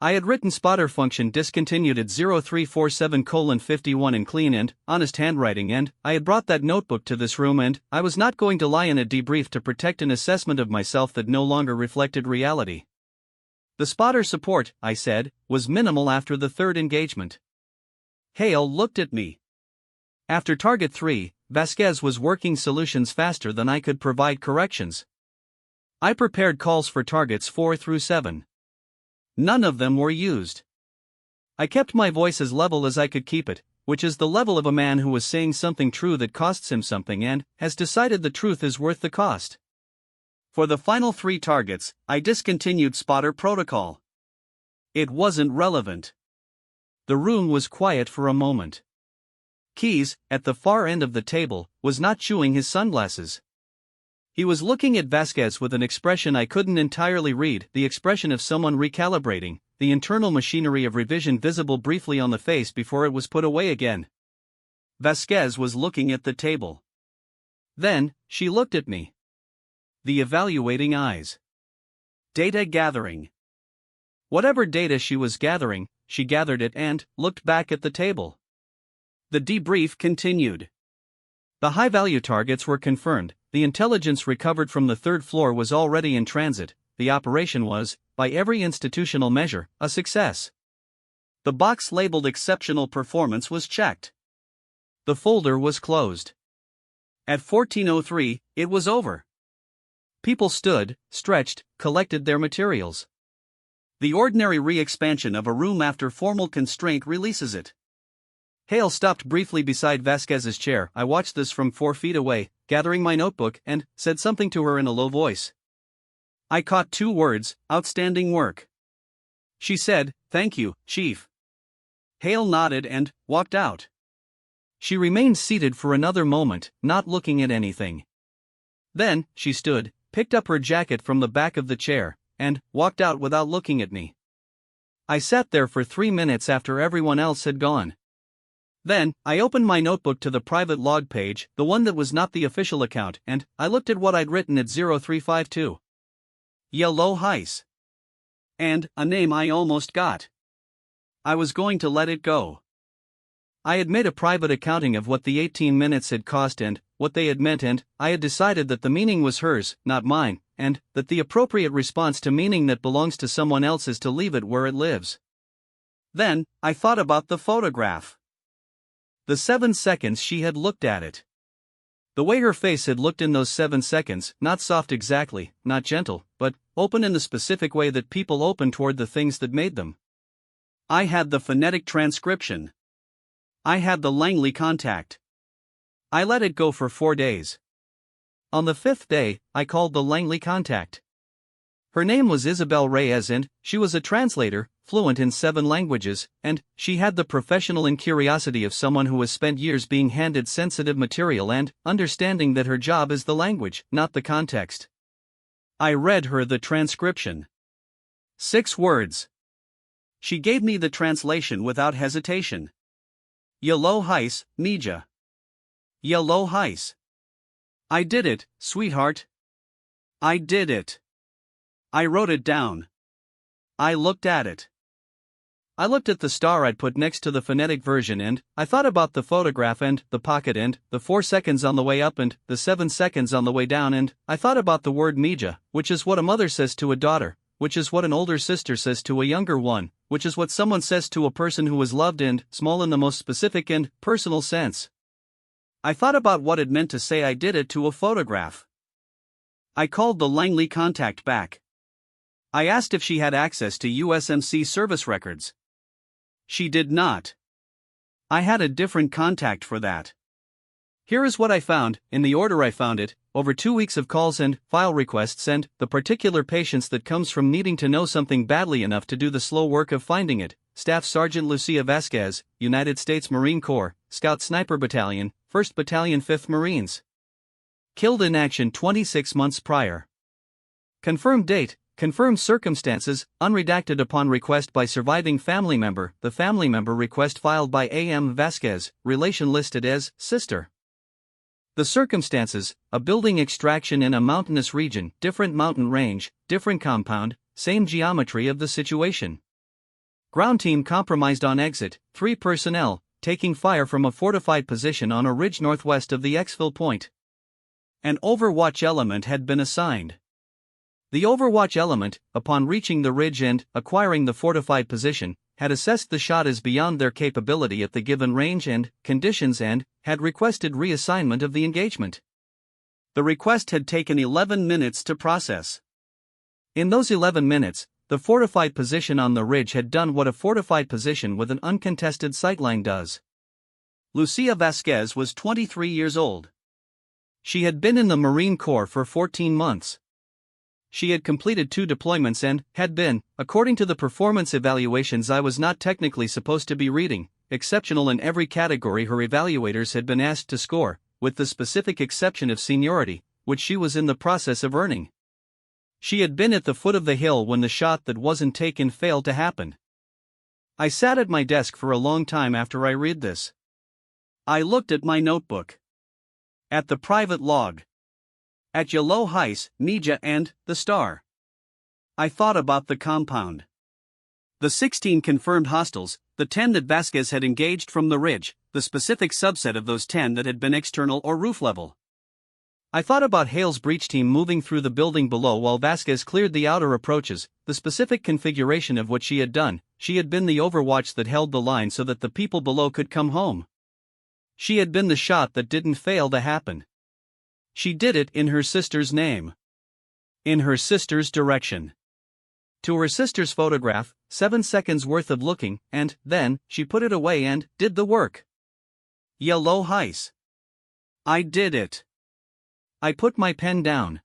I had written spotter function discontinued at 0347:51 in clean and honest handwriting, and I had brought that notebook to this room, and I was not going to lie in a debrief to protect an assessment of myself that no longer reflected reality. The spotter support, I said, was minimal after the third engagement. Hale looked at me. After target 3, Vasquez was working solutions faster than I could provide corrections. I prepared calls for targets 4 through 7. None of them were used. I kept my voice as level as I could keep it, which is the level of a man who was saying something true that costs him something and has decided the truth is worth the cost. For the final 3 targets, I discontinued spotter protocol. It wasn't relevant. The room was quiet for a moment. Keyes, at the far end of the table, was not chewing his sunglasses. He was looking at Vasquez with an expression I couldn't entirely read, the expression of someone recalibrating, the internal machinery of revision visible briefly on the face before it was put away again. Vasquez was looking at the table. Then, she looked at me. The evaluating eyes. Data gathering. Whatever data she was gathering, she gathered it and looked back at the table. The debrief continued. The high-value targets were confirmed, the intelligence recovered from the 3rd floor was already in transit, the operation was, by every institutional measure, a success. The box labeled exceptional performance was checked. The folder was closed. At 14:03, it was over. People stood, stretched, collected their materials. The ordinary re-expansion of a room after formal constraint releases it. Hale stopped briefly beside Vasquez's chair. I watched this from 4 feet away, gathering my notebook, and said something to her in a low voice. I caught 2 words, outstanding work. She said, "Thank you, Chief." Hale nodded and walked out. She remained seated for another moment, not looking at anything. Then, she stood, picked up her jacket from the back of the chair, and walked out without looking at me. I sat there for 3 minutes after everyone else had gone. Then, I opened my notebook to the private log page, the one that was not the official account, and I looked at what I'd written at 0352. Yellow Heis. And a name I almost got. I was going to let it go. I had made a private accounting of what the 18 minutes had cost and what they had meant, and I had decided that the meaning was hers, not mine, and that the appropriate response to meaning that belongs to someone else is to leave it where it lives. Then, I thought about the photograph. The 7 seconds she had looked at it. The way her face had looked in those 7 seconds, not soft exactly, not gentle, but open in the specific way that people open toward the things that made them. I had the phonetic transcription. I had the Langley contact. I let it go for 4 days. On the 5th day, I called the Langley contact. Her name was Isabel Reyes and she was a translator, fluent in 7 languages, and she had the professional incuriosity of someone who has spent years being handed sensitive material and understanding that her job is the language, not the context. I read her the transcription. 6 words. She gave me the translation without hesitation. Yellow Heis, Mija. Yellow Heis. I did it, sweetheart. I did it. I wrote it down. I looked at it. I looked at the star I'd put next to the phonetic version and I thought about the photograph and the pocket and the 4 seconds on the way up and the 7 seconds on the way down, and I thought about the word Mija, which is what a mother says to a daughter, which is what an older sister says to a younger one, which is what someone says to a person who is loved and small in the most specific and personal sense. I thought about what it meant to say I did it to a photograph. I called the Langley contact back. I asked if she had access to USMC service records. She did not. I had a different contact for that. Here is what I found, in the order I found it, over 2 weeks of calls and file requests and the particular patience that comes from needing to know something badly enough to do the slow work of finding it. Staff Sergeant Lucia Vasquez, United States Marine Corps, Scout Sniper Battalion, 1st Battalion 5th Marines. Killed in action 26 months prior. Confirmed date, confirmed circumstances, unredacted upon request by surviving family member, the family member request filed by A.M. Vasquez, relation listed as sister. The circumstances, a building extraction in a mountainous region, different mountain range, different compound, same geometry of the situation. Ground team compromised on exit, 3 personnel, taking fire from a fortified position on a ridge northwest of the exfil point. An overwatch element had been assigned. The overwatch element, upon reaching the ridge and acquiring the fortified position, had assessed the shot as beyond their capability at the given range and conditions and had requested reassignment of the engagement. The request had taken 11 minutes to process. In those 11 minutes, the fortified position on the ridge had done what a fortified position with an uncontested sightline does. Lucia Vasquez was 23 years old. She had been in the Marine Corps for 14 months. She had completed 2 deployments and had been, according to the performance evaluations I was not technically supposed to be reading, exceptional in every category her evaluators had been asked to score, with the specific exception of seniority, which she was in the process of earning. She had been at the foot of the hill when the shot that wasn't taken failed to happen. I sat at my desk for a long time after I read this. I looked at my notebook. At the private log. At Yellow Heis, Nija and the star. I thought about the compound. The 16 confirmed hostiles, the 10 that Vasquez had engaged from the ridge, the specific subset of those 10 that had been external or roof level. I thought about Hale's breach team moving through the building below while Vasquez cleared the outer approaches, the specific configuration of what she had done. She had been the overwatch that held the line so that the people below could come home. She had been the shot that didn't fail to happen. She did it in her sister's name. In her sister's direction. To her sister's photograph, 7 seconds worth of looking, and then she put it away and did the work. Yellow Heis. I did it. I put my pen down.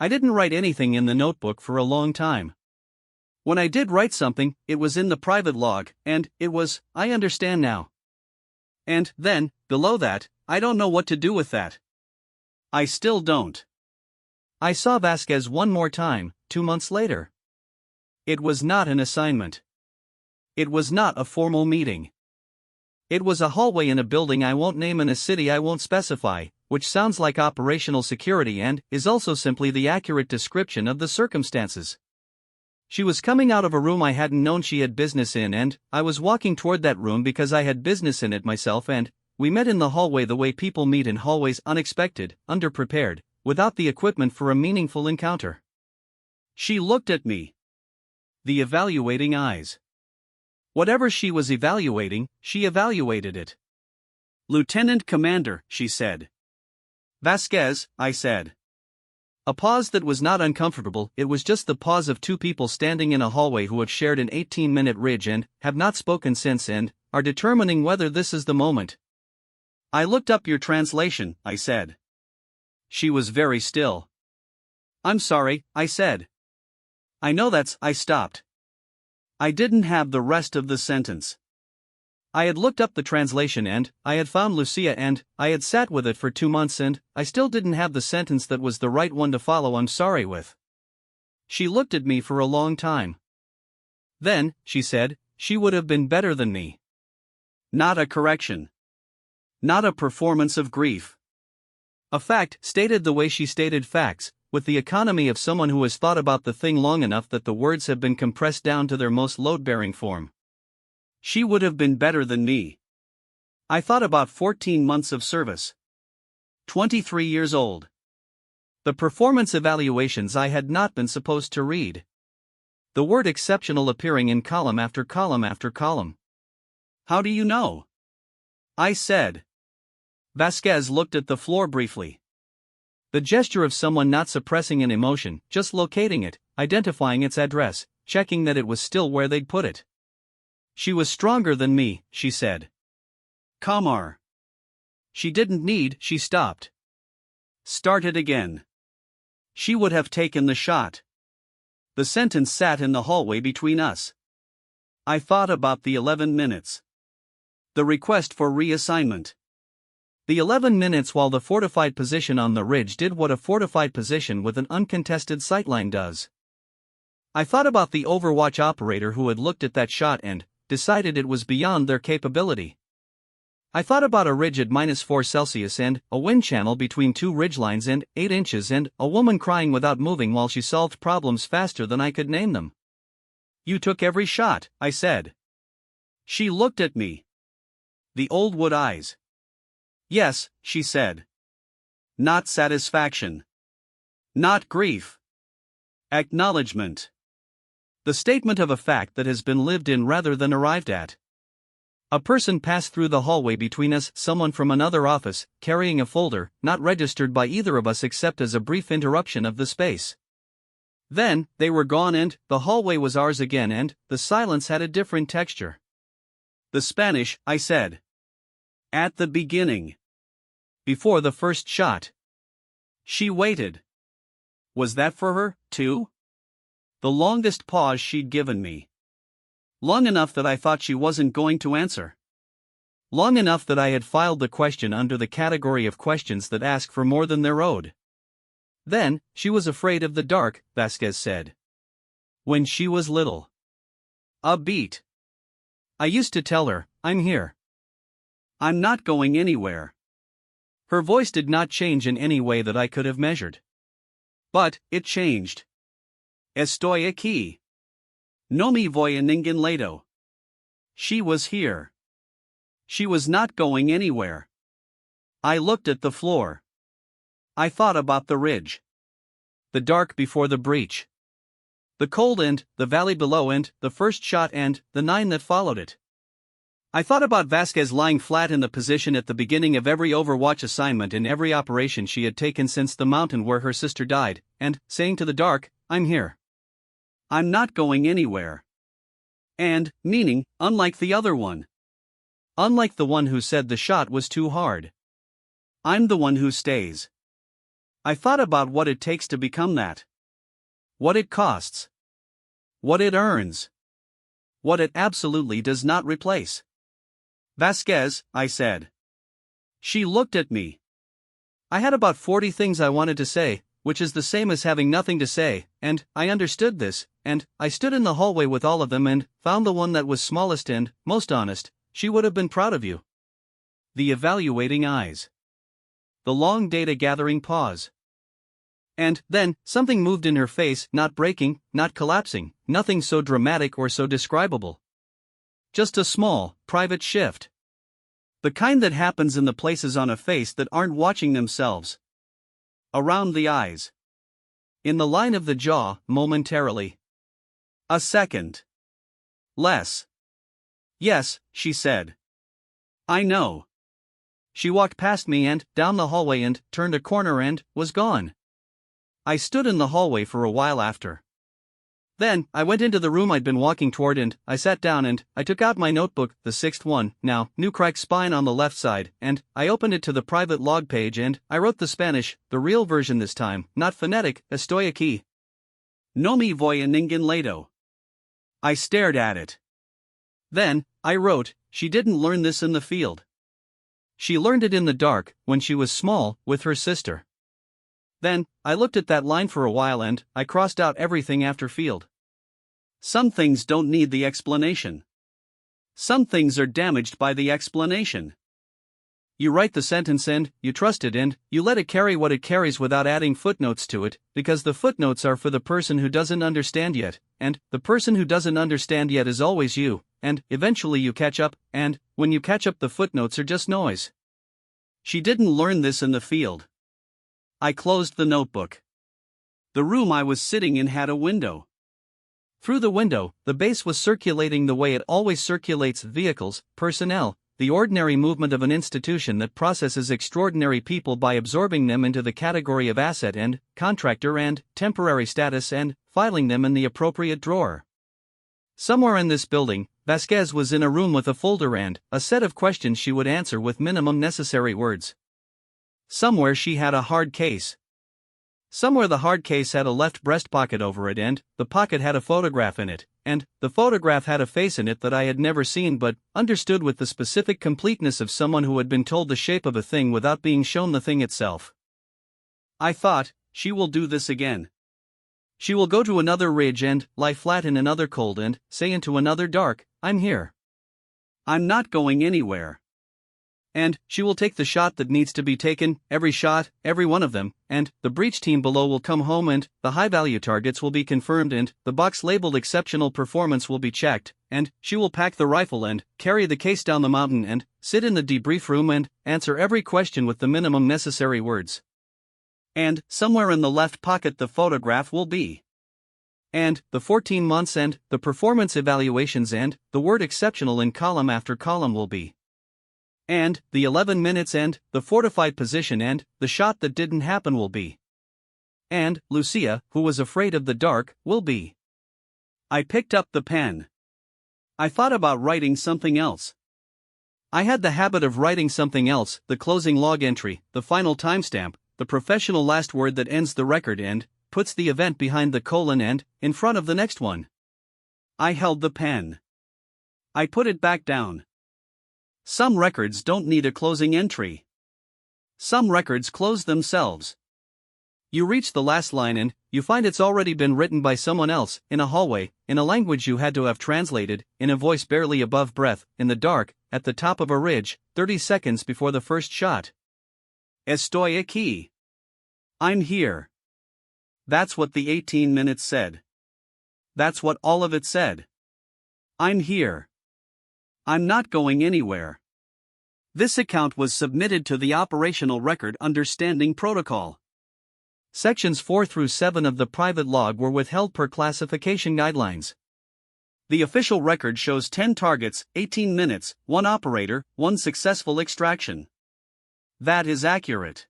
I didn't write anything in the notebook for a long time. When I did write something, it was in the private log, and it was, I understand now. And then, below that, I don't know what to do with that. I still don't. I saw Vasquez one more time, 2 months later. It was not an assignment. It was not a formal meeting. It was a hallway in a building I won't name in a city I won't specify, which sounds like operational security and is also simply the accurate description of the circumstances. She was coming out of a room I hadn't known she had business in, and I was walking toward that room because I had business in it myself, and we met in the hallway the way people meet in hallways, unexpected, underprepared, without the equipment for a meaningful encounter. She looked at me. The evaluating eyes. Whatever she was evaluating, she evaluated it. Lieutenant Commander, she said. Vasquez, I said. A pause that was not uncomfortable. It was just the pause of 2 people standing in a hallway who have shared an 18-minute ridge and have not spoken since and are determining whether this is the moment. I looked up your translation, I said. She was very still. I'm sorry, I said. I know that's, I stopped. I didn't have the rest of the sentence. I had looked up the translation and I had found Lucia and I had sat with it for 2 months and I still didn't have the sentence that was the right one to follow. I'm sorry with. She looked at me for a long time. Then, she said, she would have been better than me. Not a correction. Not a performance of grief. A fact stated the way she stated facts, with the economy of someone who has thought about the thing long enough that the words have been compressed down to their most load-bearing form. She would have been better than me. I thought about 14 months of service. 23 years old. The performance evaluations I had not been supposed to read. The word exceptional appearing in column after column after column. How do you know? I said. Vasquez looked at the floor briefly. The gesture of someone not suppressing an emotion, just locating it, identifying its address, checking that it was still where they'd put it. She was stronger than me, she said. Kamar. She didn't need, she stopped. Started again. She would have taken the shot. The sentence sat in the hallway between us. I thought about the 11 minutes. The request for reassignment. The 11 minutes while the fortified position on the ridge did what a fortified position with an uncontested sightline does. I thought about the Overwatch operator who had looked at that shot and decided it was beyond their capability. I thought about a ridge at -4°C and a wind channel between two ridgelines and 8 inches and a woman crying without moving while she solved problems faster than I could name them. "You took every shot," I said. She looked at me. The old wood eyes. "Yes," she said. Not satisfaction. Not grief. Acknowledgement. The statement of a fact that has been lived in rather than arrived at. A person passed through the hallway between us, someone from another office, carrying a folder, not registered by either of us except as a brief interruption of the space. Then, they were gone and the hallway was ours again and the silence had a different texture. "The Spanish," I said. "At the beginning. Before the first shot." She waited. Was that for her, too? The longest pause she'd given me. Long enough that I thought she wasn't going to answer. Long enough that I had filed the question under the category of questions that ask for more than they're owed. Then, she was afraid of the dark, Vasquez said. When she was little. A beat. I used to tell her, "I'm here. I'm not going anywhere." Her voice did not change in any way that I could have measured. But, it changed. Estoy aquí. No me voy a ningún lado. She was here. She was not going anywhere. I looked at the floor. I thought about the ridge. The dark before the breach. The cold and the valley below and the first shot and the 9 that followed it. I thought about Vasquez lying flat in the position at the beginning of every Overwatch assignment in every operation she had taken since the mountain where her sister died, and saying to the dark, "I'm here. I'm not going anywhere." And, meaning, unlike the other one. Unlike the one who said the shot was too hard. I'm the one who stays. I thought about what it takes to become that. What it costs. What it earns. What it absolutely does not replace. "Vasquez," I said. She looked at me. I had about 40 things I wanted to say, which is the same as having nothing to say, and I understood this, and I stood in the hallway with all of them and found the one that was smallest and most honest. She would have been proud of you. The evaluating eyes. The long data-gathering pause. And then, something moved in her face, not breaking, not collapsing, nothing so dramatic or so describable. Just a small, private shift. The kind that happens in the places on a face that aren't watching themselves. Around the eyes. In the line of the jaw, momentarily. A second. Less. "Yes," she said. "I know." She walked past me and down the hallway and turned a corner and was gone. I stood in the hallway for a while after. Then, I went into the room I'd been walking toward and I sat down and I took out my notebook, the 6th one, now, new cracked spine on the left side, and I opened it to the private log page and I wrote the Spanish, the real version this time, not phonetic, "Estoy aquí. No me voy a ningún lado." I stared at it. Then, I wrote, "She didn't learn this in the field. She learned it in the dark, when she was small, with her sister." Then, I looked at that line for a while and I crossed out everything after field. Some things don't need the explanation. Some things are damaged by the explanation. You write the sentence and you trust it and you let it carry what it carries without adding footnotes to it, because the footnotes are for the person who doesn't understand yet, and the person who doesn't understand yet is always you, and eventually you catch up, and when you catch up the footnotes are just noise. She didn't learn this in the field. I closed the notebook. The room I was sitting in had a window. Through the window, the base was circulating the way it always circulates: vehicles, personnel, the ordinary movement of an institution that processes extraordinary people by absorbing them into the category of asset and contractor and temporary status and filing them in the appropriate drawer. Somewhere in this building, Vasquez was in a room with a folder and a set of questions she would answer with minimum necessary words. Somewhere she had a hard case. Somewhere the hard case had a left breast pocket over it, and the pocket had a photograph in it, and the photograph had a face in it that I had never seen but understood with the specific completeness of someone who had been told the shape of a thing without being shown the thing itself. I thought, she will do this again. She will go to another ridge and lie flat in another cold and say into another dark, I'm here. I'm not going anywhere. And she will take the shot that needs to be taken, every shot, every one of them, and the breach team below will come home and the high-value targets will be confirmed and the box labeled exceptional performance will be checked, and she will pack the rifle and carry the case down the mountain and sit in the debrief room and answer every question with the minimum necessary words. And somewhere in the left pocket the photograph will be. And the 14 months and the performance evaluations and the word exceptional in column after column will be. And the 11 minutes and the fortified position and the shot that didn't happen will be. And Lucia, who was afraid of the dark, will be. I picked up the pen. I thought about writing something else. I had the habit of writing something else, the closing log entry, the final timestamp, the professional last word that ends the record and puts the event behind the colon and in front of the next one. I held the pen. I put it back down. Some records don't need a closing entry. Some records close themselves. You reach the last line and you find it's already been written by someone else, in a hallway, in a language you had to have translated, in a voice barely above breath, in the dark, at the top of a ridge, 30 seconds before the first shot. Estoy aquí. I'm here. That's what the 18 minutes said. That's what all of it said. I'm here. I'm not going anywhere. This account was submitted to the Operational Record Understanding Protocol. Sections 4 through 7 of the private log were withheld per classification guidelines. The official record shows 10 targets, 18 minutes, 1 operator, 1 successful extraction. That is accurate.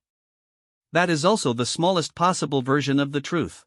That is also the smallest possible version of the truth.